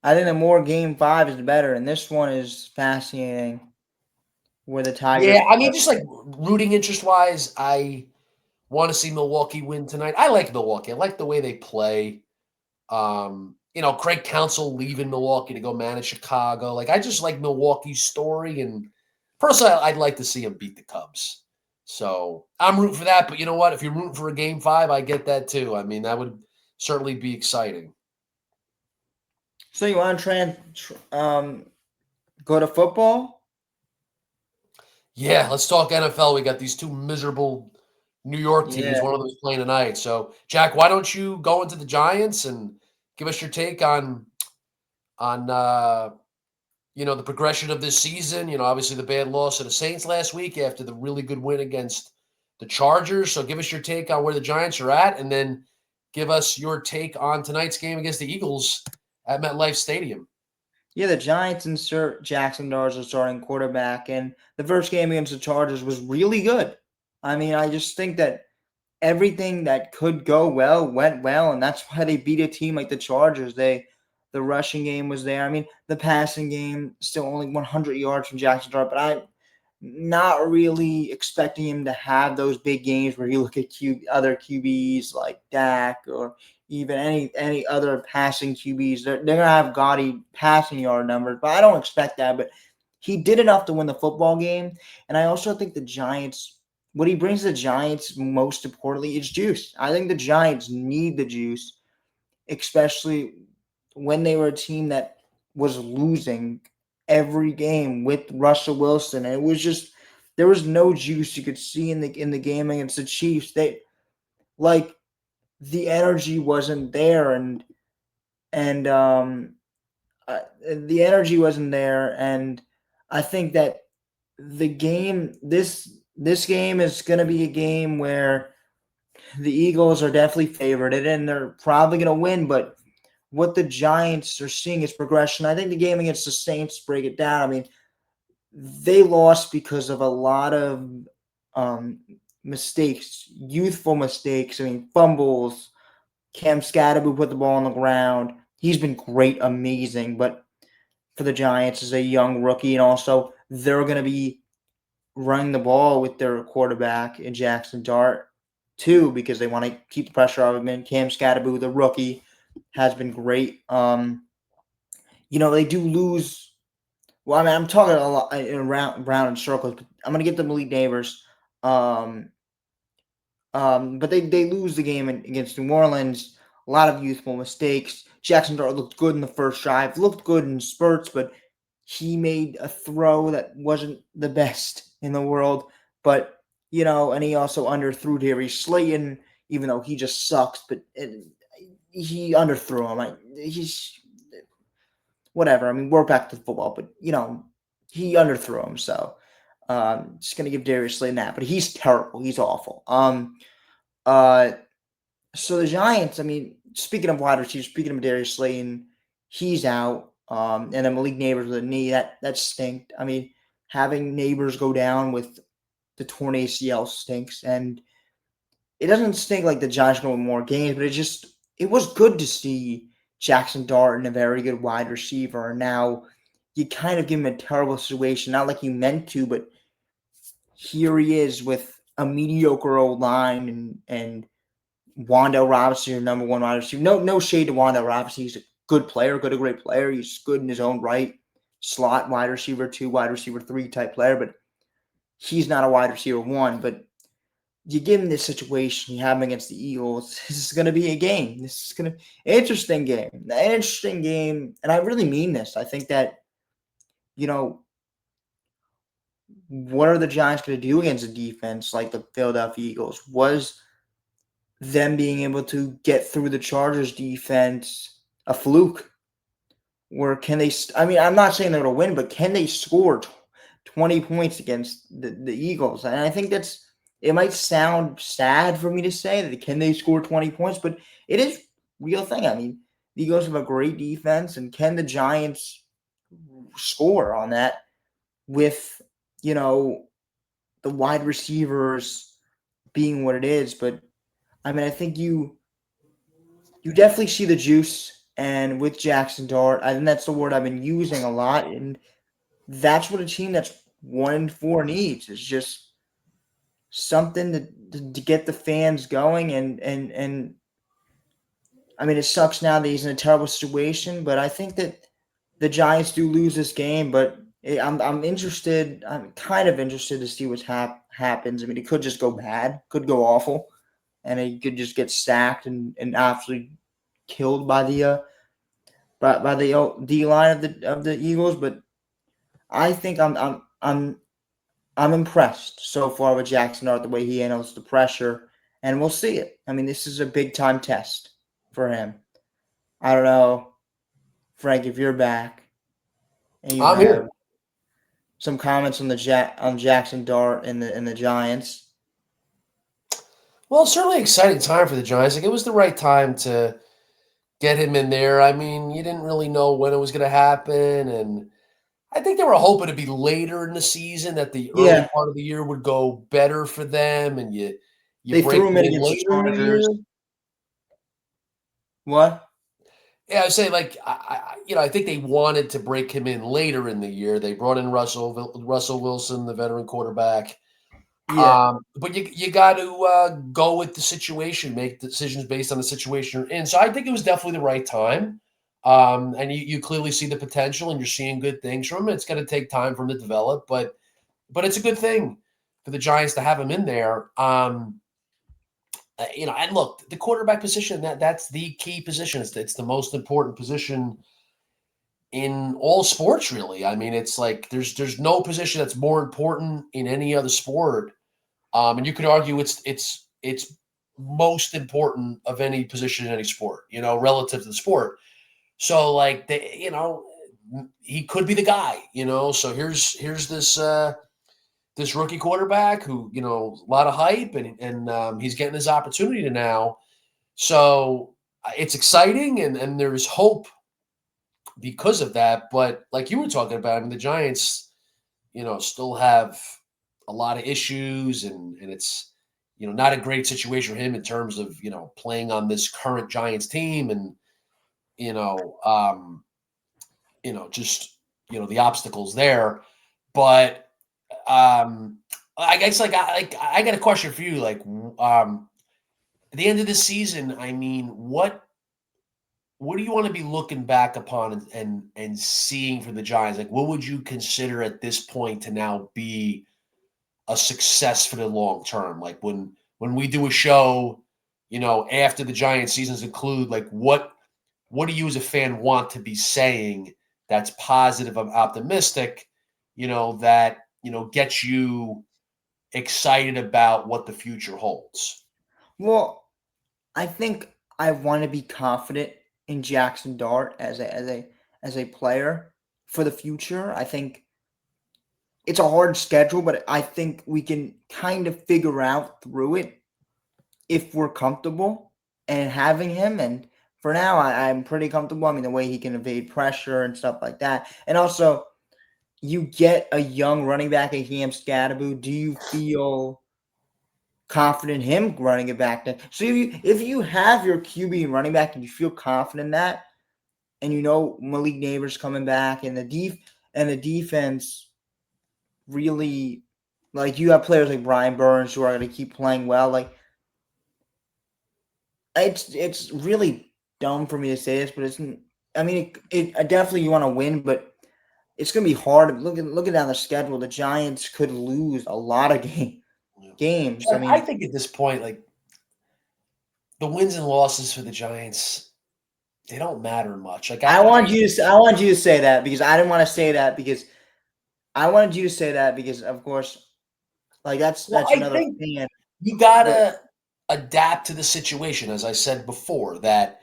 I think the more game 5 is the better, and this one is fascinating where the Tigers. Yeah, I mean, just like rooting interest wise, I want to see Milwaukee win tonight. I like Milwaukee. I like the way they play. Craig Counsell leaving Milwaukee to go manage Chicago. Like, I just like Milwaukee's story, and personally, I'd like to see him beat the Cubs. So I'm rooting for that. But you know what? If you're rooting for a game 5, I get that too. I mean, that would certainly be exciting. So you want to go to football? Yeah, let's talk NFL. We got these two miserable New York teams. Yeah. One of them is playing tonight. So, Jack, why don't you go into the Giants and give us your take on the progression of this season? Obviously the bad loss to the Saints last week after the really good win against the Chargers. So, give us your take on where the Giants are at, and then give us your take on tonight's game against the Eagles at MetLife Stadium. Yeah, the Giants insert Jackson Dart as starting quarterback, and the first game against the Chargers was really good. I mean, I just think that everything that could go well went well, and that's why they beat a team like the Chargers. The rushing game was there. I mean, the passing game still only 100 yards from Jackson Dart, but I'm not really expecting him to have those big games where you look at other QBs like Dak or even any other passing QBs. They're gonna have gaudy passing yard numbers, but I don't expect that. But he did enough to win the football game, and I also think the Giants. What he brings to the Giants most importantly is juice. I think the Giants need the juice, especially when they were a team that was losing every game with Russell Wilson. And it was just there was no juice you could see in the game against the Chiefs. They like the energy wasn't there, and the energy wasn't there, and I think that the game this game is going to be a game where the Eagles are definitely favored, and they're probably going to win. But what the Giants are seeing is progression. I think the game against the Saints, break it down. I mean, they lost because of a lot of mistakes, youthful mistakes. I mean, fumbles. Cam Scatterby put the ball on the ground. He's been great, amazing. But for the Giants as a young rookie, and also they're going to be running the ball with their quarterback in Jackson Dart too, because they want to keep the pressure off him. And Cam Scatterby, the rookie, has been great. They do lose. Well, I mean, I'm talking a lot around in circles, but I'm going to get the Malik Neighbors. But they lose the game against New Orleans. A lot of youthful mistakes. Jackson Dart looked good in the first drive, looked good in spurts, but he made a throw that wasn't the best in the world. But, and he also underthrew Darius Slayton, even though he just sucks. But he underthrew him. He's whatever. I mean, we're back to football, but, he underthrew him. So just going to give Darius Slayton that. But he's terrible. He's awful. So the Giants, I mean, speaking of wide receivers, speaking of Darius Slayton, he's out. And then Malik Neighbors with a knee, that stinked. I mean, having Neighbors go down with the torn ACL stinks. And it doesn't stink like the Giants going to win more games, but it was good to see Jackson Dart and a very good wide receiver. And now you kind of give him a terrible situation, not like you meant to, but here he is with a mediocre old line and Wan'Dale Robinson, your number one wide receiver. No shade to Wan'Dale Robinson. He's a good player, a great player. He's good in his own right. Slot wide receiver 2, wide receiver 3 type player, but he's not a wide receiver 1. But you give him this situation you have him against the Eagles. This is going to be a game. This is going to interesting game, an interesting game, and I really mean this. I think that what are the Giants going to do against a defense like the Philadelphia Eagles? Was them being able to get through the Chargers defense a fluke? Or can they? I mean, I'm not saying they're going to win, but can they score 20 points against the Eagles? And I think it might sound sad for me to say that can they score 20 points, but it is real thing. I mean, the Eagles have a great defense, and can the Giants score on that with, the wide receivers being what it is? But I mean, I think you definitely see the juice. And with Jackson Dart, I think that's the word I've been using a lot. And that's what a team that's 1-4 needs, is just something to get the fans going. And I mean, it sucks now that he's in a terrible situation, but I think that the Giants do lose this game. But I'm interested. I'm kind of interested to see what happens. I mean, it could just go bad, could go awful, and he could just get sacked and absolutely killed by the D line of the Eagles. But I think I'm impressed so far with Jackson Dart, the way he handles the pressure, and we'll see it. I mean, this is a big time test for him. I don't know, Frank, if you're back and you I'm have here. some comments on on Jackson Dart and the Giants. Well, certainly exciting time for the Giants. Like, it was the right time to get him in there. I mean, you didn't really know when it was going to happen, and I think they were hoping to be later in the season, that the early Yeah, part of the year would go better for them, and you they break threw him them in in against the later in the Chargers. year. What? Yeah, I was saying, like, I think they wanted to break him in later in the year. They brought in Russell Wilson, the veteran quarterback. Yeah, But you got to go with the situation, make decisions based on the situation you're in. So I think it was definitely the right time. And you clearly see the potential, and you're seeing good things from him. It's going to take time for him to develop, but it's a good thing for the Giants to have him in there. And look, the quarterback position, that's the key position. It's the most important position in all sports, really. I mean, it's like there's no position that's more important in any other sport. And you could argue it's most important of any position in any sport, relative to the sport. So, like, he could be the guy, So here's this rookie quarterback who, a lot of hype, and he's getting his opportunity now. So it's exciting, and there's hope because of that. But like you were talking about, I mean, the Giants, still have a lot of issues, and it's, not a great situation for him in terms of, playing on this current Giants team, and, just, the obstacles there. But I guess, like, I got a question for you. Like, at the end of the season, I mean, what do you want to be looking back upon and seeing for the Giants? Like, what would you consider at this point to now be a success for the long term? Like, when we do a show, after the Giants seasons include, like, what do you as a fan want to be saying that's positive and optimistic, that, gets you excited about what the future holds? well, I think I want to be confident in Jackson Dart as a player for the future. I think it's a hard schedule, but I think we can kind of figure out through it if we're comfortable and having him. And for now, I'm pretty comfortable. I mean, the way he can evade pressure and stuff like that. And also, you get a young running back like Cam Scadaboo. Do you feel confident in him running it back then? So if you have your QB and running back and you feel confident in that, and Malik Neighbors coming back, and the defense really, like, you have players like Brian Burns who are going to keep playing well. Like, it's really dumb for me to say this, but it's. I mean, it definitely you want to win, but it's going to be hard. Looking down the schedule, the Giants could lose a lot of games. games. I mean, I think at this point, like the wins and losses for the Giants, they don't matter much. Like I want you to say that because I didn't want to say that because I wanted you to say that because, of course, like that's I another think opinion. you gotta adapt to the situation, as I said before, that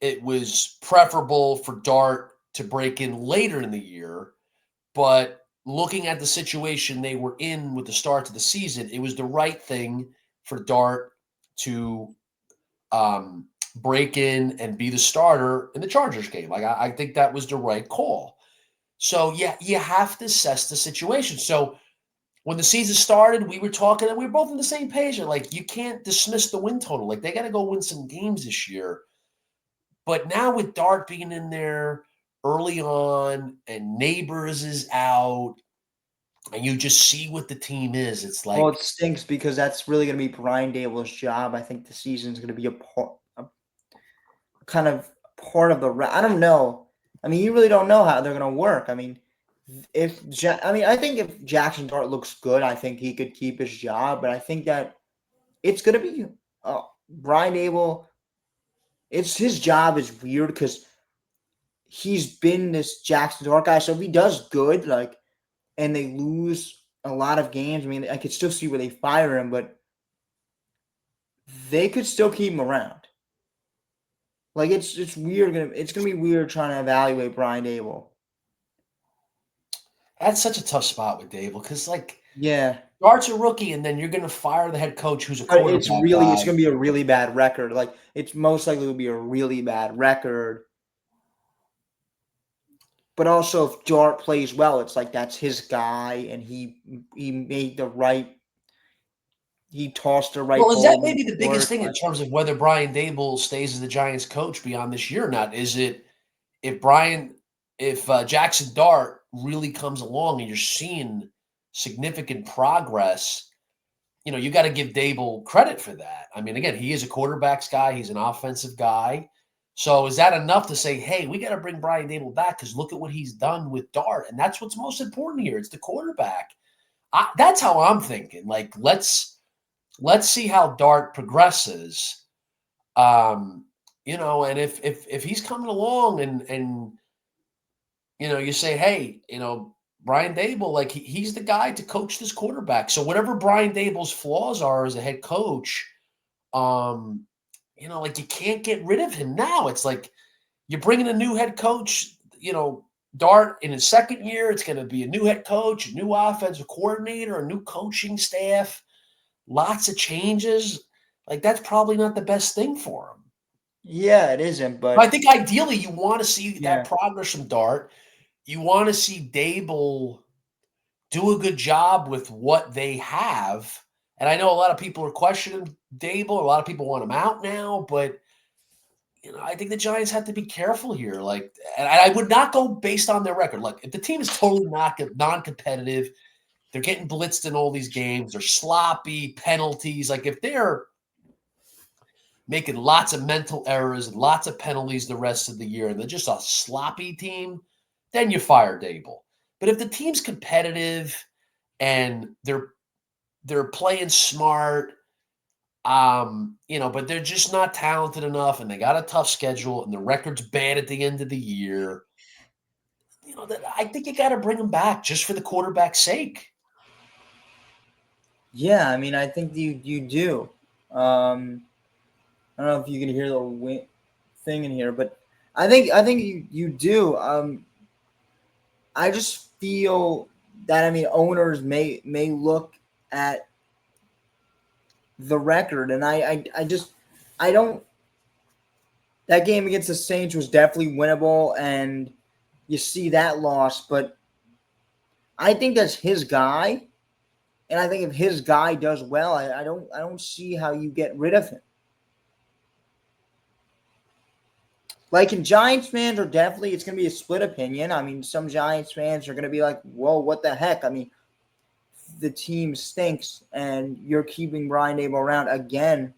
it was preferable for Dart to break in later in the year, but looking at the situation they were in with the start to the season, it was the right thing for Dart to break in and be the starter in the Chargers game. Like I think that was the right call. So yeah, you have to assess the situation. So when the season started, we were talking and we were both on the same page. Like you can't dismiss the win total. Like they got to go win some games this year. But now with Dart being in there early on and Neighbors is out, and you just see what the team is, it's like, well, it stinks because that's really going to be Brian Dable's job. I think the season's going to be a kind of part of the. I don't know. I mean, you really don't know how they're going to work. I mean, I think if Jackson Dart looks good, I think he could keep his job. But I think that it's going to be Brian Dable. It's his job is weird because he's been this Jackson Dart guy. So if he does good, like, and they lose a lot of games, I mean, I could still see where they fire him, but they could still keep him around. Like it's weird. It's gonna be weird trying to evaluate Brian Dable. that's such a tough spot with Dable because, like, Yeah, Dart's a rookie, and then you're going to fire the head coach who's a quarterback it's guy. gonna be a really bad record. Like it's most likely will be a really bad record. But also, if Dart plays well, it's like that's his guy, and he made the right. He tossed the right. Well, is that ball maybe the biggest thing in like, terms of whether Brian Dable stays as the Giants coach beyond this year or not? Is it if Jackson Dart really comes along and you're seeing significant progress, you got to give Dable credit for that. I mean, again, he is a quarterbacks guy. He's an offensive guy. So is that enough to say, hey, we got to bring Brian Dable back because look at what he's done with Dart, and that's what's most important here. It's the quarterback. That's how I'm thinking. Like, let's see how Dart progresses. And if he's coming along and you say, hey, Brian Dable, like he's the guy to coach this quarterback. So whatever Brian Dable's flaws are as a head coach, like you can't get rid of him now. It's like you're bringing a new head coach, Dart in his second year, it's going to be a new head coach, a new offensive coordinator, a new coaching staff, lots of changes. Like that's probably not the best thing for him. yeah, it isn't. But I think ideally you want to see Yeah. that progress from Dart. You want to see Dable do a good job with what they have. And I know a lot of people are questioning Dable. A lot of people want him out now, but I think the Giants have to be careful here. Like, and I would not go based on their record. Like, if the team is totally non-competitive, they're getting blitzed in all these games, they're sloppy penalties. Like, if they're making lots of mental errors and lots of penalties the rest of the year, and they're just a sloppy team, then you fire Dable. But if the team's competitive and they're playing smart, but they're just not talented enough, and they got a tough schedule, and the record's bad at the end of the year, I think you got to bring them back just for the quarterback's sake. Yeah, I mean, I think you do. I don't know if you can hear the thing in here, but I think you do. I just feel that owners may look at the record, and I don't. That game against the Saints was definitely winnable, and you see that loss, but I think that's his guy. And I think if his guy does well, I don't see how you get rid of him. Like, in Giants fans are definitely, it's going to be a split opinion. I mean, some Giants fans are going to be like, whoa, what the heck? I mean, the team stinks and you're keeping Brian Dable around again.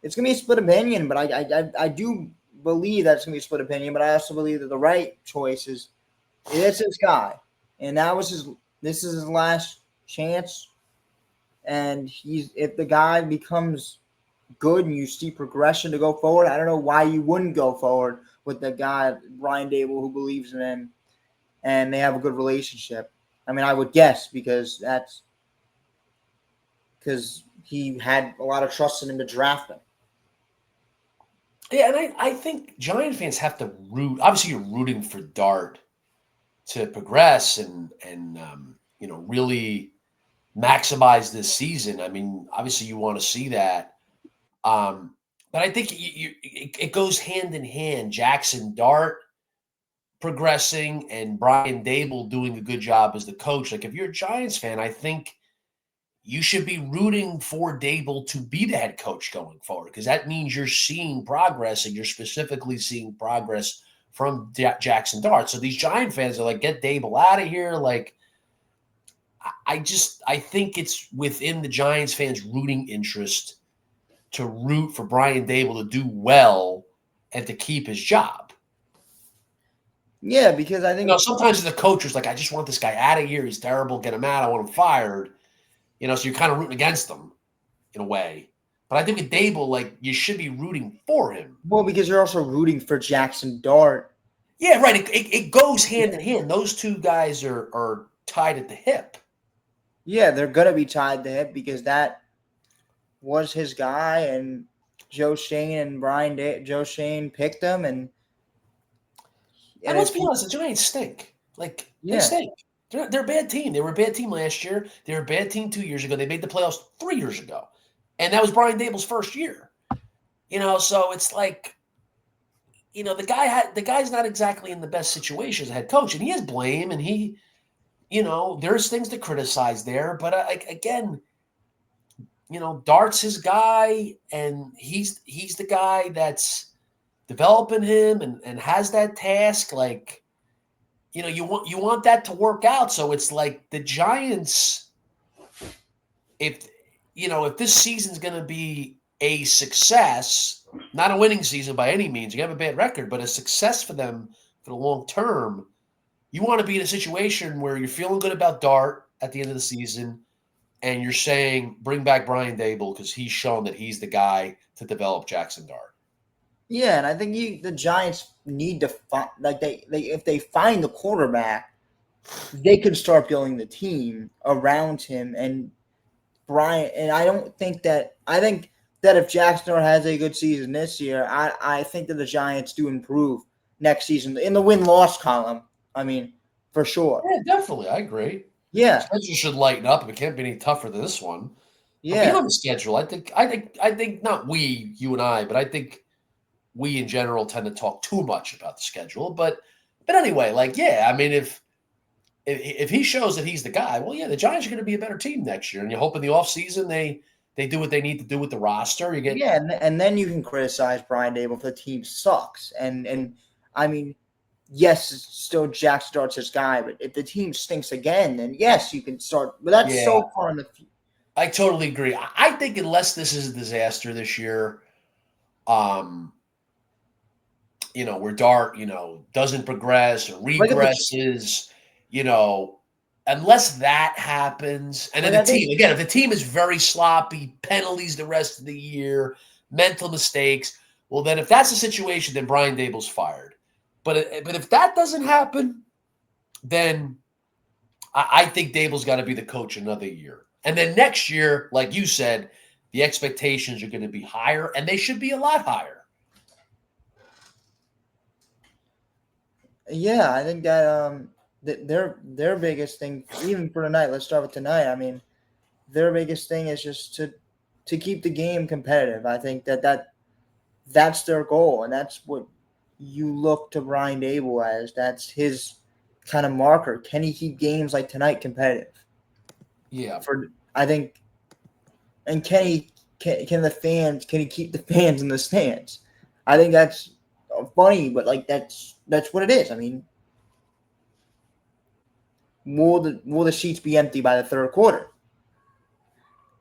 It's going to be a split opinion, but I do believe that's going to be a split opinion, but I also believe that the right choice is it's his guy. And this is his last chance. And if the guy becomes good and you see progression to go forward, I don't know why you wouldn't go forward with the guy, Brian Dable, who believes in him and they have a good relationship. I mean, I would guess because he had a lot of trust in him to draft him. Yeah, and I think Giant fans have to root. Obviously, you're rooting for Dart to progress and really maximize this season. I mean, obviously, you want to see that. But I think it goes hand in hand. Jackson Dart progressing and Brian Dable doing a good job as the coach. Like, if you're a Giants fan, I think you should be rooting for Dable to be the head coach going forward, because that means you're seeing progress, and you're specifically seeing progress from Jackson Dart. So these Giant fans are like, get Dable out of here. Like, I think it's within the Giants fans' rooting interest to root for Brian Dable to do well and to keep his job. Yeah, because I think sometimes the coach is like, I just want this guy out of here. He's terrible. Get him out. I want him fired. So you're kind of rooting against them in a way. But I think with Dable, like, you should be rooting for him. Well, because you're also rooting for Jackson Dart. Yeah, right. It goes hand in hand. Those two guys are tied at the hip. Yeah, they're going to be tied at the hip because that was his guy, and Joe Schoen and Joe Schoen picked him. And let's be honest, the Giants stink. Like, they stink. They're a bad team. They were a bad team last year. They were a bad team 2 years ago. They made the playoffs 3 years ago. And that was Brian Dable's first year. So it's like, the guy's not exactly in the best situation as a head coach. And he has blame, and he, there's things to criticize there. But again, Dart's his guy, and he's the guy that's developing him and has that task. Like, you want that to work out. So it's like the Giants, if this season's going to be a success, not a winning season by any means, you have a bad record, but a success for them for the long term, you want to be in a situation where you're feeling good about Dart at the end of the season, and you're saying, bring back Brian Dable because he's shown that he's the guy to develop Jackson Dart. Yeah, and I think the Giants need to find, like, if they find the quarterback, they could start building the team around him and Brian. And I think that if Jackson Dart has a good season this year, I think that the Giants do improve next season in the win-loss column. I mean, for sure. Yeah, definitely. I agree. Yeah. The schedule should lighten up. It can't be any tougher than this one. Yeah. But beyond the schedule, I think not you and I, but I think we in general tend to talk too much about the schedule. But anyway, like, yeah, I mean, if he shows that he's the guy, well, yeah, the Giants are going to be a better team next year. And you hope in the offseason they do what they need to do with the roster. And then you can criticize Brian Dable if the team sucks. And I mean, yes, it's still Jackson Dart's his guy, but if the team stinks again, then yes, you can start. But that's so far in the future. I totally agree. I think unless this is a disaster this year, where Dart, doesn't progress or regresses, unless that happens, and then if the team is very sloppy, penalties the rest of the year, mental mistakes, well, then if that's the situation, then Brian Dable's fired. But if that doesn't happen, then I think Dable's got to be the coach another year. And then next year, like you said, the expectations are going to be higher, and they should be a lot higher. Yeah, I think that their biggest thing, even for tonight, let's start with tonight. I mean, their biggest thing is just to keep the game competitive. I think that's their goal, and that's what you look to Brian Dable as. That's his kind of marker. Can he keep games like tonight competitive? Yeah. I think, and can he keep the fans in the stands? I think that's funny, but like that's what it is. I mean, will the seats be empty by the third quarter?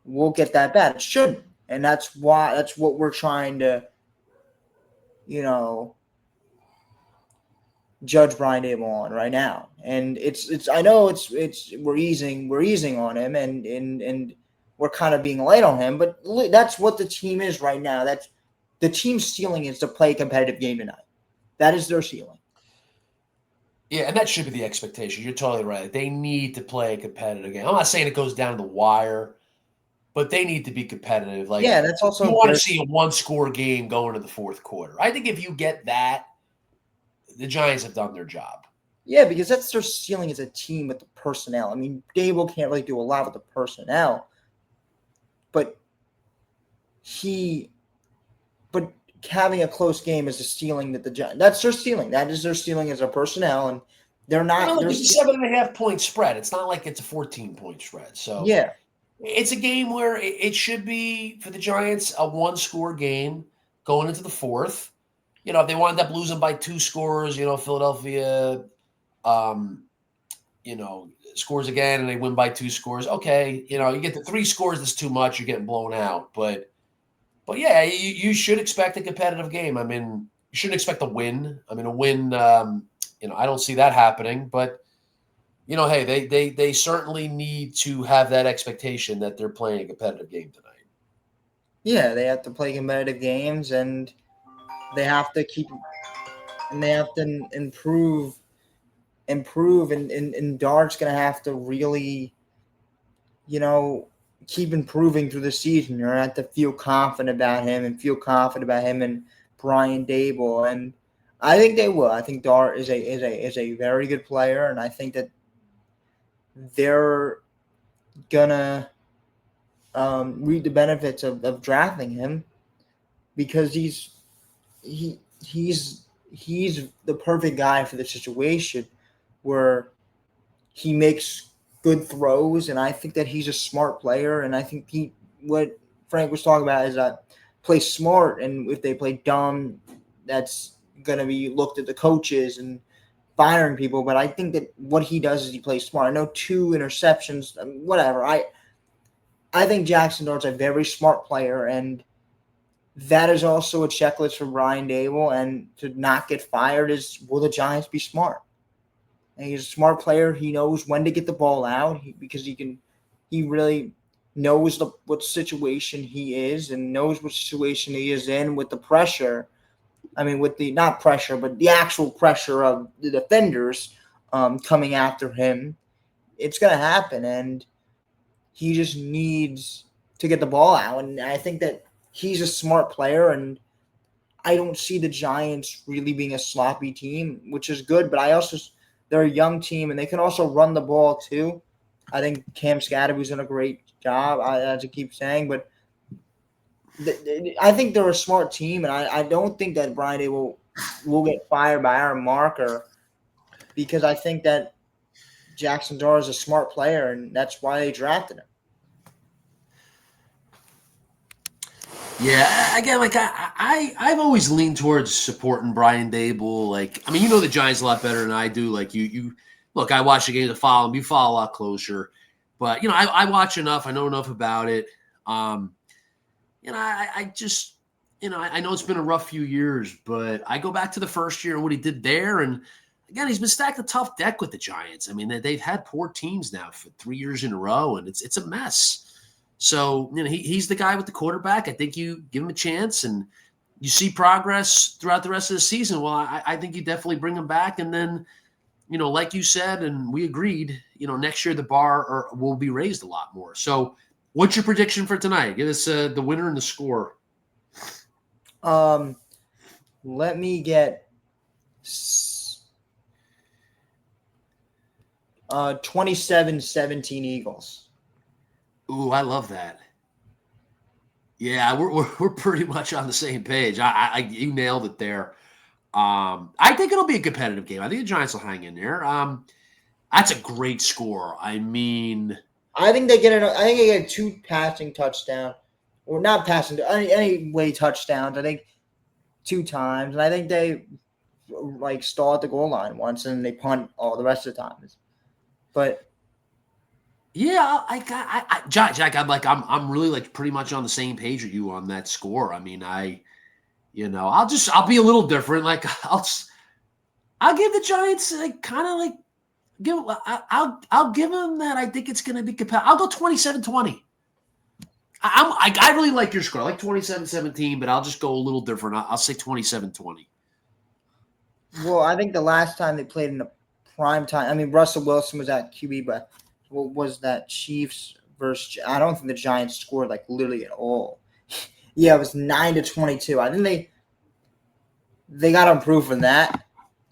We'll get that bad. It shouldn't, and that's what we're trying to, judge Brian Dable on right now. And it's I know we're easing on him, and we're we're kind of being light on him. But that's what the team is right now. That's the team's ceiling is to play a competitive game tonight. That is their ceiling. Yeah, and that should be the expectation. You're totally right. They need to play a competitive game. I'm not saying it goes down to the wire, but they need to be competitive. Like, yeah, that's also you want to see a one-score game going to the fourth quarter. I think if you get that, the Giants have done their job. Yeah, because that's their ceiling as a team with the personnel. I mean, Dable can't really do a lot with the personnel, but having a close game is the ceiling that the Giants. That's their ceiling. That is their ceiling as a personnel, and they're not. It's a 7.5-point spread. It's not like it's a 14-point spread. So yeah, it's a game where it should be for the Giants a one-score game going into the fourth. If they wind up losing by 2 scores, Philadelphia, scores again and they win by 2 scores. Okay, you get to 3 scores, that's too much. You're getting blown out, but yeah, you should expect a competitive game. I mean, you shouldn't expect a win. I mean, a win, I don't see that happening. But, hey, they certainly need to have that expectation that they're playing a competitive game tonight. Yeah, they have to play competitive games, and they have to improve. And Dart's going to have to really, keep improving through the season. You're going to have to feel confident about him and Brian Dable. And I think they will. I think Dart is a very good player, and I think that they're going to reap the benefits of drafting him because he's the perfect guy for the situation where he makes good throws, and I think that he's a smart player, and I think what Frank was talking about is play smart, and if they play dumb, that's going to be looked at the coaches and firing people. But I think that what he does is he plays smart. I know 2 interceptions, whatever. I think Jackson Dart's a very smart player, and that is also a checklist for Brian Dable, and to not get fired is, will the Giants be smart? And he's a smart player. He knows when to get the ball out because he really knows what situation he is and knows what situation he is in with the pressure. I mean, with the not pressure, but the actual pressure of the defenders coming after him. It's going to happen, and he just needs to get the ball out. And I think that he's a smart player, and I don't see the Giants really being a sloppy team, which is good. But they're a young team, and they can also run the ball too. I think Cam Scatterby's done a great job, as I keep saying. But I think they're a smart team, and I don't think that Brian Dable will get fired by Aaron Marker because I think that Jackson Dart is a smart player, and that's why they drafted him. Yeah, again, like I've always leaned towards supporting Brian Dable. Like, I mean, the Giants a lot better than I do. Like, you look, I watch the game to follow him. You follow a lot closer, but I watch enough. I know enough about it. I just, I know it's been a rough few years, but I go back to the first year and what he did there, and again, he's been stacked a tough deck with the Giants. I mean, they've had poor teams now for 3 years in a row, and it's a mess. So, he's the guy with the quarterback. I think you give him a chance and you see progress throughout the rest of the season. Well, I think you definitely bring him back. And then, like you said, and we agreed, next year the bar will be raised a lot more. So what's your prediction for tonight? Give us the winner and the score. Let me get 27-17 Eagles. Ooh, I love that. Yeah, we're pretty much on the same page. You nailed it there. I think it'll be a competitive game. I think the Giants will hang in there. That's a great score. I mean, I think they get 2 passing touchdowns, or not passing, anyway touchdowns. I think 2 times, and I think they stall at the goal line once, and they punt all the rest of the times. But yeah, Jack, I'm really pretty much on the same page with you on that score. I mean, I'll be a little different. Like I'll give the Giants I'll give them that. I think it's going to be competitive. I'll go 27-20. I really like your score. I like 27-17, but I'll just go a little different. I'll say 27-20. Well, I think the last time they played in a prime time, I mean, Russell Wilson was at QB, but what was that Chiefs versus? I don't think the Giants scored like literally at all. Yeah, it was 9-22. I think they got to improve from that.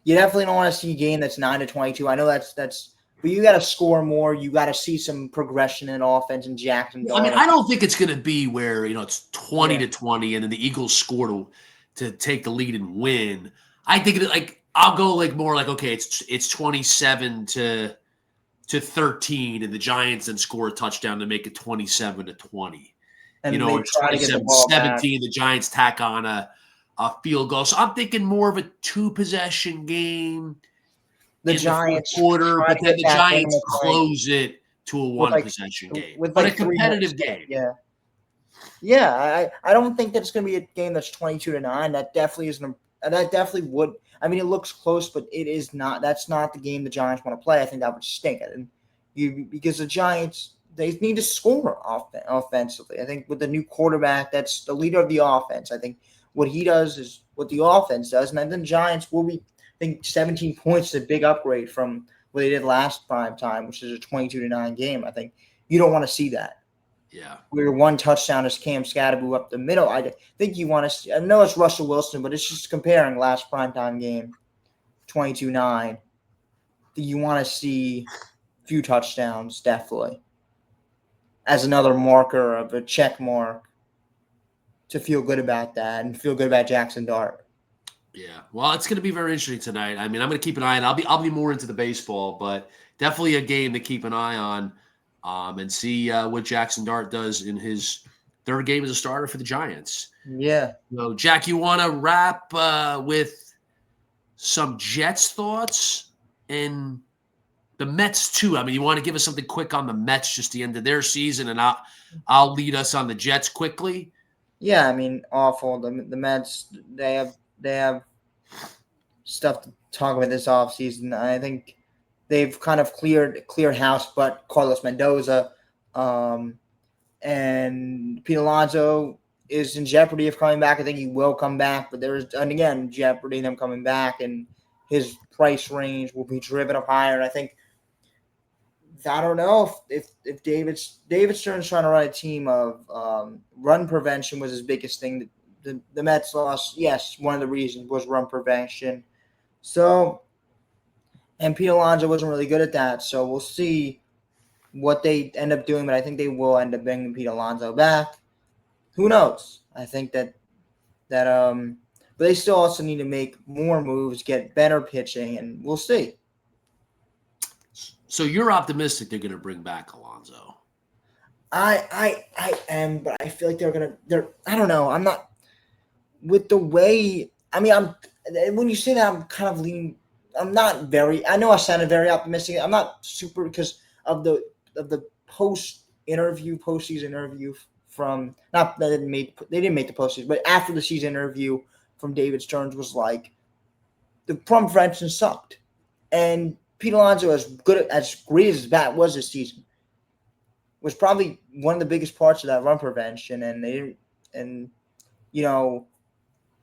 You definitely don't want to see a game that's 9-22. I know that's, but you got to score more. You got to see some progression in offense and Jackson. I mean, I don't think it's going to be where it's 20-20 and then the Eagles score to take the lead and win. I think I'll go more okay, it's 27-13 and the Giants then score a touchdown to make it 27-20. And or 27-17, the Giants tack on a field goal. So I'm thinking more of a 2-possession game. The Giants quarter, but then the Giants close it to a 1-possession game. But a competitive game. Yeah. Yeah, I don't think that it's going to be a game that's 22-9. That definitely isn't. That definitely would. I mean, it looks close, but it is not. That's not the game the Giants want to play. I think that would stink. And because the Giants, they need to score offensively. I think with the new quarterback, that's the leader of the offense. I think what he does is what the offense does, and then the Giants will be. I think 17 points is a big upgrade from what they did last prime time, which is a 22-9 game. I think you don't want to see that. Yeah. Where one touchdown is Cam Scatterbo up the middle. I think you want to see – I know it's Russell Wilson, but it's just comparing last primetime game, 22-9. You want to see a few touchdowns, definitely, as another marker of a check mark to feel good about that and feel good about Jackson Dart. Yeah. Well, it's going to be very interesting tonight. I mean, I'm going to keep an eye on it. I'll be more into the baseball, but definitely a game to keep an eye on. And see what Jackson Dart does in his third game as a starter for the Giants. Yeah. So, Jack, you want to wrap with some Jets thoughts and the Mets too? I mean, you want to give us something quick on the Mets, just the end of their season, and I'll lead us on the Jets quickly. Yeah, I mean, awful. The Mets, they have stuff to talk about this offseason. I think they've kind of cleared house, but Carlos Mendoza and Pete Alonso is in jeopardy of coming back. I think he will come back, but again, jeopardy of him coming back, and his price range will be driven up higher. And I think I don't know if David Stern's trying to run a team of run prevention was his biggest thing. The Mets lost. Yes, one of the reasons was run prevention. So. And Pete Alonso wasn't really good at that, so we'll see what they end up doing. But I think they will end up bringing Pete Alonso back. Who knows? I think that but they still also need to make more moves, get better pitching, and we'll see. So you're optimistic they're going to bring back Alonso? I am, but I feel like they're. I don't know. I'm not with the way. I mean, when you say that, I'm kind of leaning. I'm not very. I know I sounded very optimistic. I'm not super because of the postseason interview from not that they didn't make the postseason, but after the season interview from David Stearns was like the run prevention sucked, and Pete Alonso, as great as his bat was this season, was probably one of the biggest parts of that run prevention, and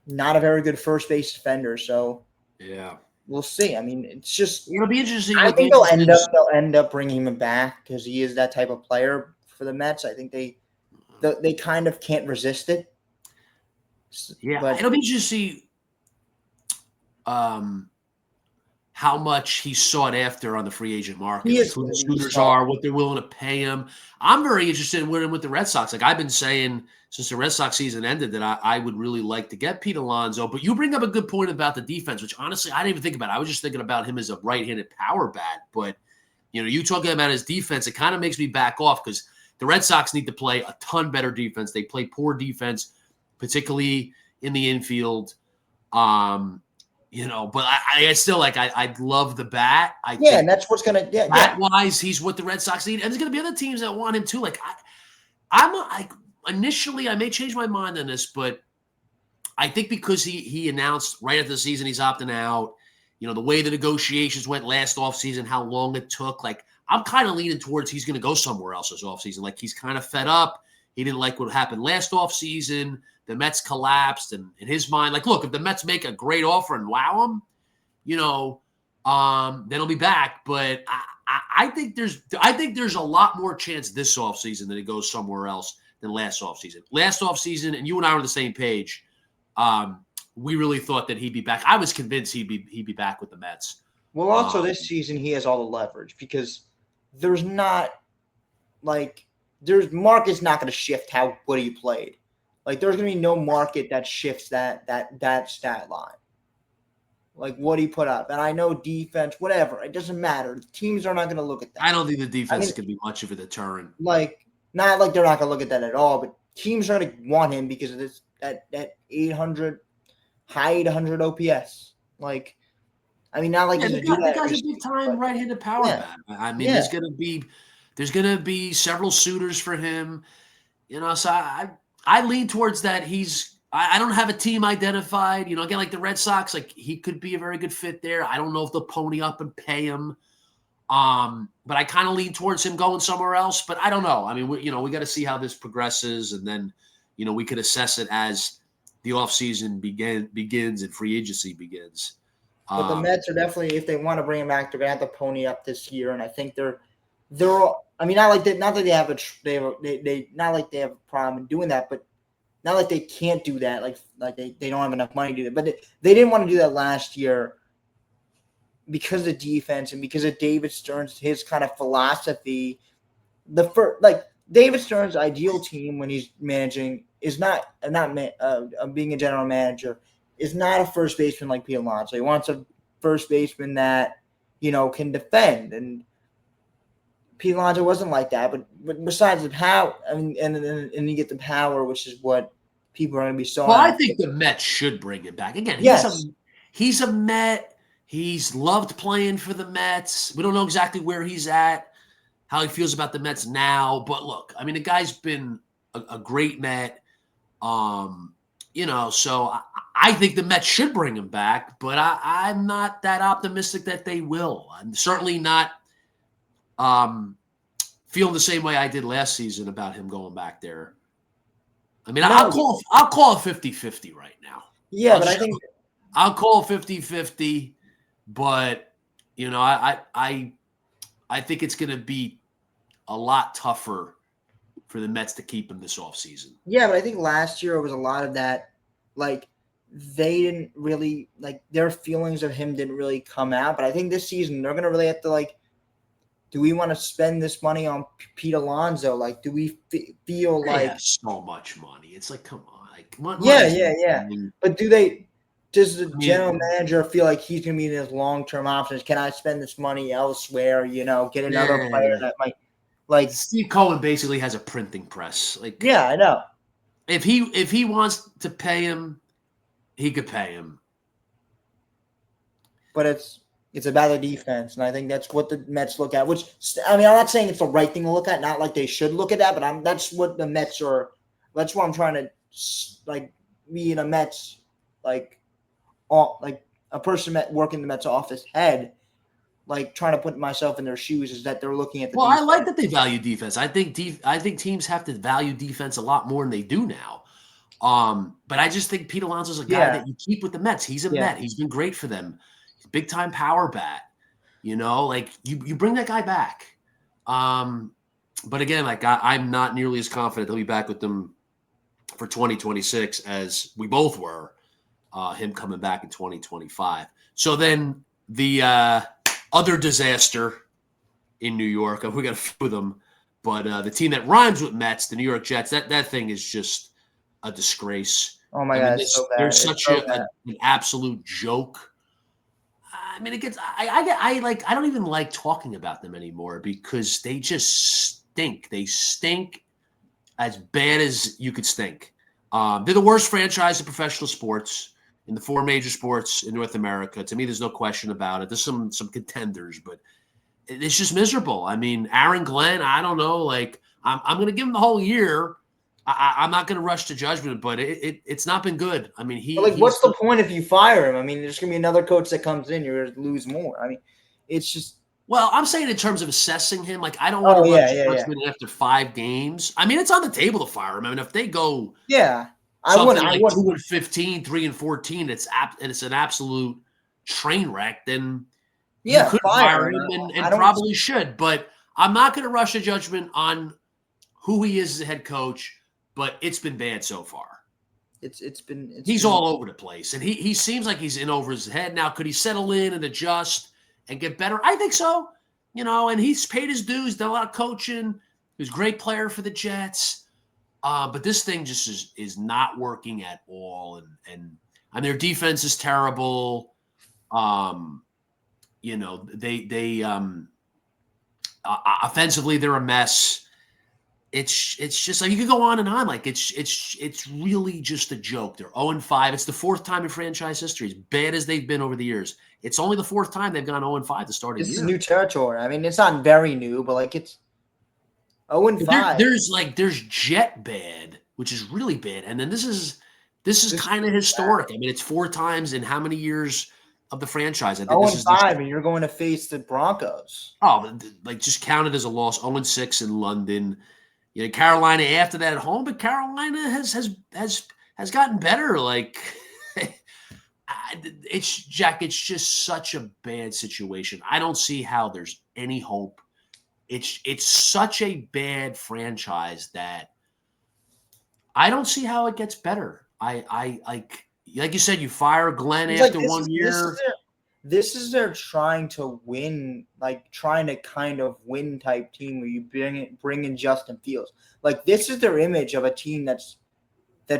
not a very good first base defender. So yeah. We'll see. I mean, it's just it'll be interesting. I think they'll end up bringing him back because he is that type of player for the Mets. I think they kind of can't resist it. Yeah, but it'll be interesting to see how much he's sought after on the free agent market. Who the suitors are, what they're willing to pay him. I'm very interested in winning with the Red Sox. Like I've been saying since the Red Sox season ended that I would really like to get Pete Alonso. But you bring up a good point about the defense, which honestly I didn't even think about. I was just thinking about him as a right-handed power bat. But you talking about his defense, it kind of makes me back off because the Red Sox need to play a ton better defense. They play poor defense, particularly in the infield. But I still I love the bat. And that's what's gonna bat-wise, he's what the Red Sox need, and there's gonna be other teams that want him too. Initially I may change my mind on this, but I think because he announced right after the season he's opting out, the way the negotiations went last offseason, how long it took, I'm kind of leaning towards he's gonna go somewhere else this offseason. He's kind of fed up. He didn't like what happened last offseason. The Mets collapsed, and in his mind, like, look, if the Mets make a great offer and wow him, then he'll be back. But I think there's a lot more chance this offseason that he goes somewhere else than last offseason. Last offseason, and you and I were on the same page. We really thought that he'd be back. I was convinced he'd be back with the Mets. Well, also this season he has all the leverage because there's not market's not going to shift how what he played. Like there's going to be no market that shifts that stat line. Like what he put up. And I know defense, whatever, it doesn't matter. Teams are not going to look at that. I don't think the defense can be much of a deterrent. Like not like they're not going to look at that at all, but teams are going to want him because of this that 800 high 800 OPS. Like I mean, not like the guy's a big time right-handed power bat. I mean, there's gonna be several suitors for him. So I lean towards that. I don't have a team identified. Again, like the Red Sox, like he could be a very good fit there. I don't know if they'll pony up and pay him. But I kind of lean towards him going somewhere else. But I don't know. I mean, we got to see how this progresses, and then we could assess it as the offseason begins and free agency begins. But the Mets are definitely, if they want to bring him back, they're gonna have to pony up this year, and I think they're. I mean, not like they not like they have a problem in doing that, but not like they can't do that. Like they don't have enough money to do that. But they didn't want to do that last year because of defense and because of David Stearns, his kind of philosophy. David Stearns' ideal team when he's managing is not being a general manager. Is not a first baseman like Pete Alonso. He wants a first baseman that, can defend. And Pete Alonso wasn't like that. But besides the power, I mean, and you get the power, which is what people are going to be so. Well, I think the Mets should bring him back again. He's a Met. He's loved playing for the Mets. We don't know exactly where he's at, how he feels about the Mets now. But look, I mean, the guy's been a great Met. So I think the Mets should bring him back, but I'm not that optimistic that they will. I'm certainly not feeling the same way I did last season about him going back there. I mean, I'll call it 50-50 right now. Yeah, I think I'll call it 50-50, but I think it's going to be a lot tougher for the Mets to keep him this offseason. Yeah, but I think last year it was a lot of that. Like, they didn't really, their feelings of him didn't really come out. But I think this season they're going to really have to, do we want to spend this money on Pete Alonso? Like, do we feel they like. Have so much money. It's like, come on. Yeah. But does the general manager feel like he's going to be in his long-term options? Can I spend this money elsewhere, get another player that might. Steve Cohen basically has a printing press. I know. If he wants to pay him, he could pay him. But it's about the defense, and I think that's what the Mets look at. Which, I mean, I'm not saying it's the right thing to look at. Not like they should look at that, but that's what the Mets are. That's what I'm trying to be in a Mets a person working the Mets office head. Trying to put myself in their shoes is that they're looking at the defense. I like that they value defense. I think teams have to value defense a lot more than they do now. But I just think Pete Alonso's a guy that you keep with the Mets. He's a Met. He's been great for them. He's a big-time power bat. You bring that guy back. But again, I'm not nearly as confident they'll be back with them for 2026 as we both were, him coming back in 2025. So then the other disaster in New York. We got a few of them, but the team that rhymes with Mets, the New York Jets, that thing is just a disgrace. Oh my God, it's so bad. They're such an absolute joke. I mean, it gets. I don't even like talking about them anymore because they just stink. They stink as bad as you could stink. They're the worst franchise in professional sports. In the four major sports in North America. To me, there's no question about it. There's some contenders, but it's just miserable. I mean, Aaron Glenn, I don't know. I'm going to give him the whole year. I'm not going to rush to judgment, but it's not been good. I mean, what's the point if you fire him? I mean, there's going to be another coach that comes in. You're going to lose more. I mean, it's just Well, I'm saying in terms of assessing him, like I don't want to rush judgment after 5 games. I mean, it's on the table to fire him. I mean, if they go something like 2-15, 3-14, it's an absolute train wreck, then you could fire him and probably should. But I'm not going to rush a judgment on who he is as a head coach, but it's been bad so far. He's all over the place, and he seems like he's in over his head now. Could he settle in and adjust and get better? I think so. And he's paid his dues, done a lot of coaching. He was a great player for the Jets. But this thing just is not working at all. And their defense is terrible. They offensively, they're a mess. It's just like you could go on and on. Like it's really just a joke. They're 0-5. It's the 4th time in franchise history, as bad as they've been over the years. It's only the 4th time they've gone 0-5 to start a year. This is new territory. I mean, it's not very new, but like it's 0-5. There's Jet bad, which is really bad, and then this is kind of historic. I mean, it's 4 times in how many years of the franchise? I think 0-5, and you're going to face the Broncos. Oh, like just counted as a loss. 0-6 in London. Carolina after that at home, but Carolina has gotten better. Like it's just such a bad situation. I don't see how there's any hope. It's such a bad franchise that I don't see how it gets better. I like you said, you fire Glenn after 1 year. This is their trying to win, like trying to kind of win type team where you bring in Justin Fields. Like this is their image of a team that's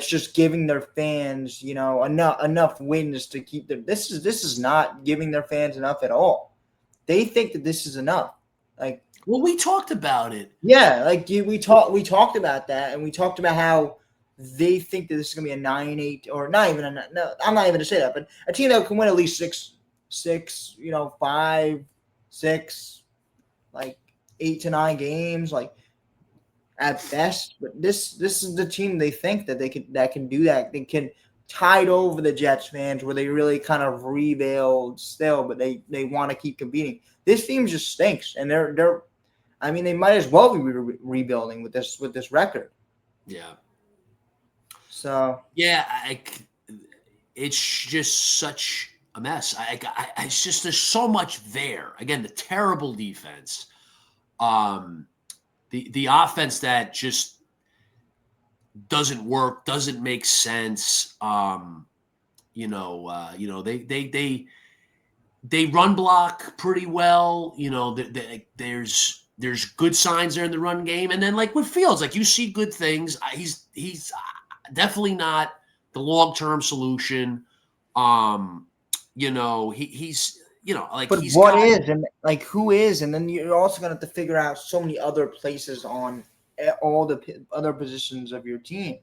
just giving their fans, enough wins to keep them. This is not giving their fans enough at all. They think that this is enough. Like, well, we talked about it. Yeah, like we talked about that, and we talked about how they think that this is going to be a 9-8 or not even no, I'm not even going to say that, but a team that can win at least 6, 5, 6, like 8 to 9 games, like at best. But this is the team they think that can do that. They can tide over the Jets fans where they really kind of rebuild still, but they want to keep competing. This team just stinks, and they're I mean, they might as well be rebuilding with this record. Yeah. So yeah, it's just such a mess. It's just there's so much there. Again, the terrible defense, the offense that just doesn't work, doesn't make sense. They run block pretty well. There's good signs there in the run game, and then like with Fields, like you see good things. He's definitely not the long-term solution. He's like. But he's what is and like who is, and then you're also gonna have to figure out so many other places on all the other positions of your team.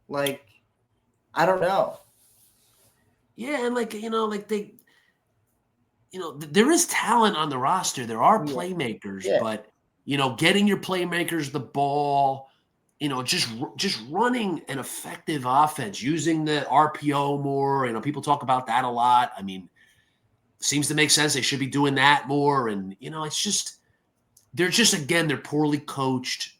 Like, I don't know. Yeah, and there is talent on the roster. There are playmakers, but getting your playmakers the ball, just running an effective offense, using the RPO more. People talk about that a lot. I mean, seems to make sense. They should be doing that more. And it's just they're poorly coached.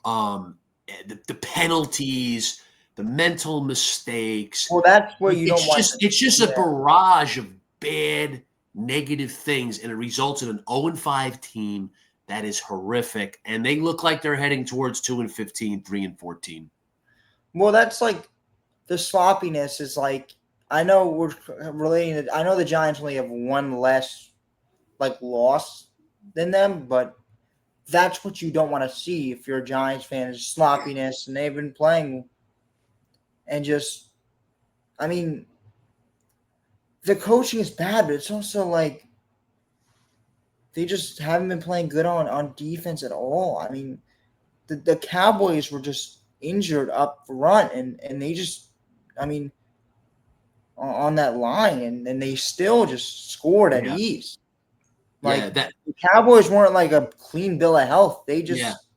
The penalties, the mental mistakes. Well, that's where you don't want. It's just a barrage of bad, negative things, and it results in an 0-5 team that is horrific, and they look like they're heading towards 2-15, 3-14. Well, that's like the sloppiness is like, I know we're relating it. I know the Giants only have one less loss than them, but that's what you don't want to see if you're a Giants fan, is sloppiness, and they've been playing and just, I mean, the coaching is bad, but it's also like they just haven't been playing good on defense at all. I mean, the Cowboys were just injured up front, and they just, I mean, on that line, and they still just scored at ease. Like, the Cowboys weren't like a clean bill of health. They just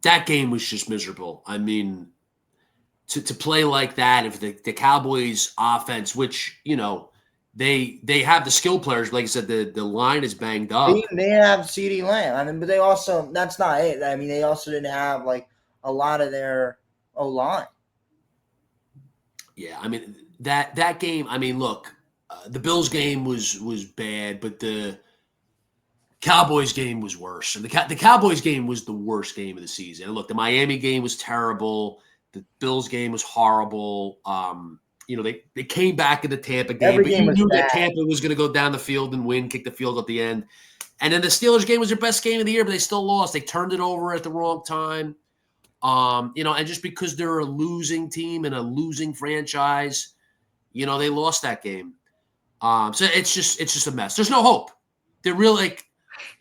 that game was just miserable. I mean, to play like that, if the Cowboys offense, which they have the skill players. Like I said, the line is banged up. They have CeeDee Lamb. I mean, but they also, that's not it. I mean, they also didn't have like a lot of their O-line. Yeah, I mean that game. I mean, look, the Bills game was bad, but the Cowboys game was worse. And the Cowboys game was the worst game of the season. And look, the Miami game was terrible. The Bills game was horrible. They came back in the Tampa game, Every but game you was knew bad. that Tampa was going to go down the field and win, kick the field at the end. And then the Steelers game was their best game of the year, but they still lost. They turned it over at the wrong time. And just because they're a losing team and a losing franchise, they lost that game. So it's just a mess. There's no hope. They're really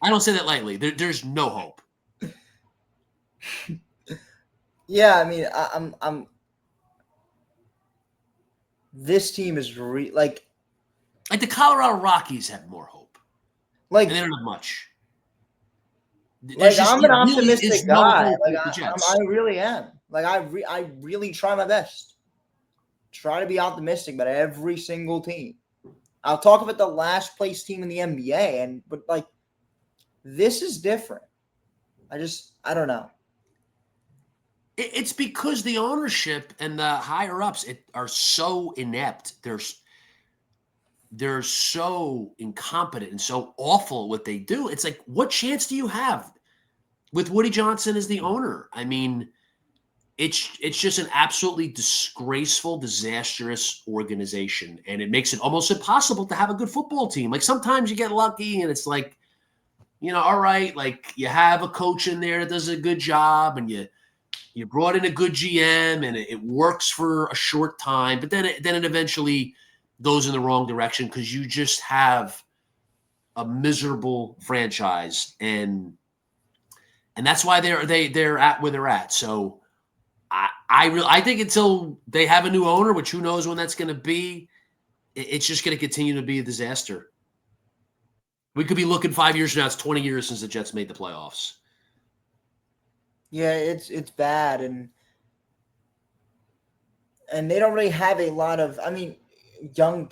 I don't say that lightly. There's no hope. Yeah, I mean, I'm. This team is like the Colorado Rockies have more hope. Like and they don't have much. I'm an optimistic really guy. No, I really am. Like I really try my best. Try to be optimistic about every single team. I'll talk about the last place team in the NBA, but like this is different. I don't know. It's because the ownership and the higher ups are so inept. They're so incompetent and so awful at what they do. It's like, what chance do you have with Woody Johnson as the owner? I mean, it's just an absolutely disgraceful, disastrous organization, and it makes it almost impossible to have a good football team. Like sometimes you get lucky, and it's like, all right, like you have a coach in there that does a good job, and you brought in a good GM, and it works for a short time, but then it eventually goes in the wrong direction because you just have a miserable franchise, and that's why they're at where they're at. So I think until they have a new owner, which who knows when that's going to be, it's just going to continue to be a disaster. We could be looking 5 years from now. It's 20 years since the Jets made the playoffs. Yeah, it's bad, and they don't really have a lot of. I mean, young.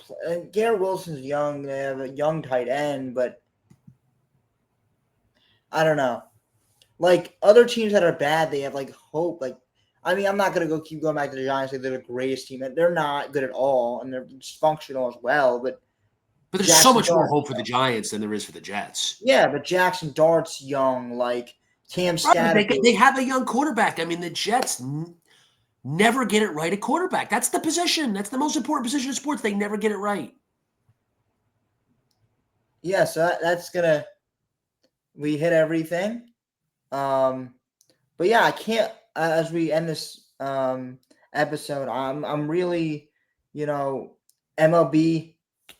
Garrett Wilson's young. They have a young tight end, but I don't know. Like other teams that are bad, they have like hope. Like, I mean, I'm not gonna keep going back to the Giants. Like they're the greatest team, and they're not good at all, and they're dysfunctional as well. But there's so much more hope for the Giants than there is for the Jets. Yeah, but Jackson Dart's young. Like Cam Scattergood. They have a young quarterback. I mean, the Jets never get it right at quarterback. That's the position. That's the most important position in sports. They never get it right. Yeah, so that's gonna. We hit everything. But yeah, I can't. As we end this episode, I'm really, MLB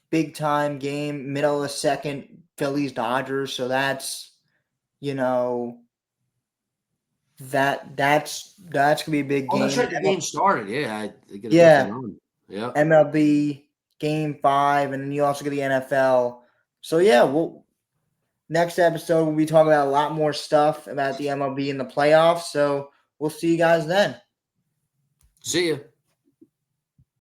big time game, middle of the second, Phillies Dodgers. So that's, that's gonna be a big game. Oh, that's right. The game started. Yeah. Yeah. MLB Game 5, and then you also get the NFL. So yeah, next episode we'll be talking about a lot more stuff about the MLB and the playoffs. So we'll see you guys then. See ya.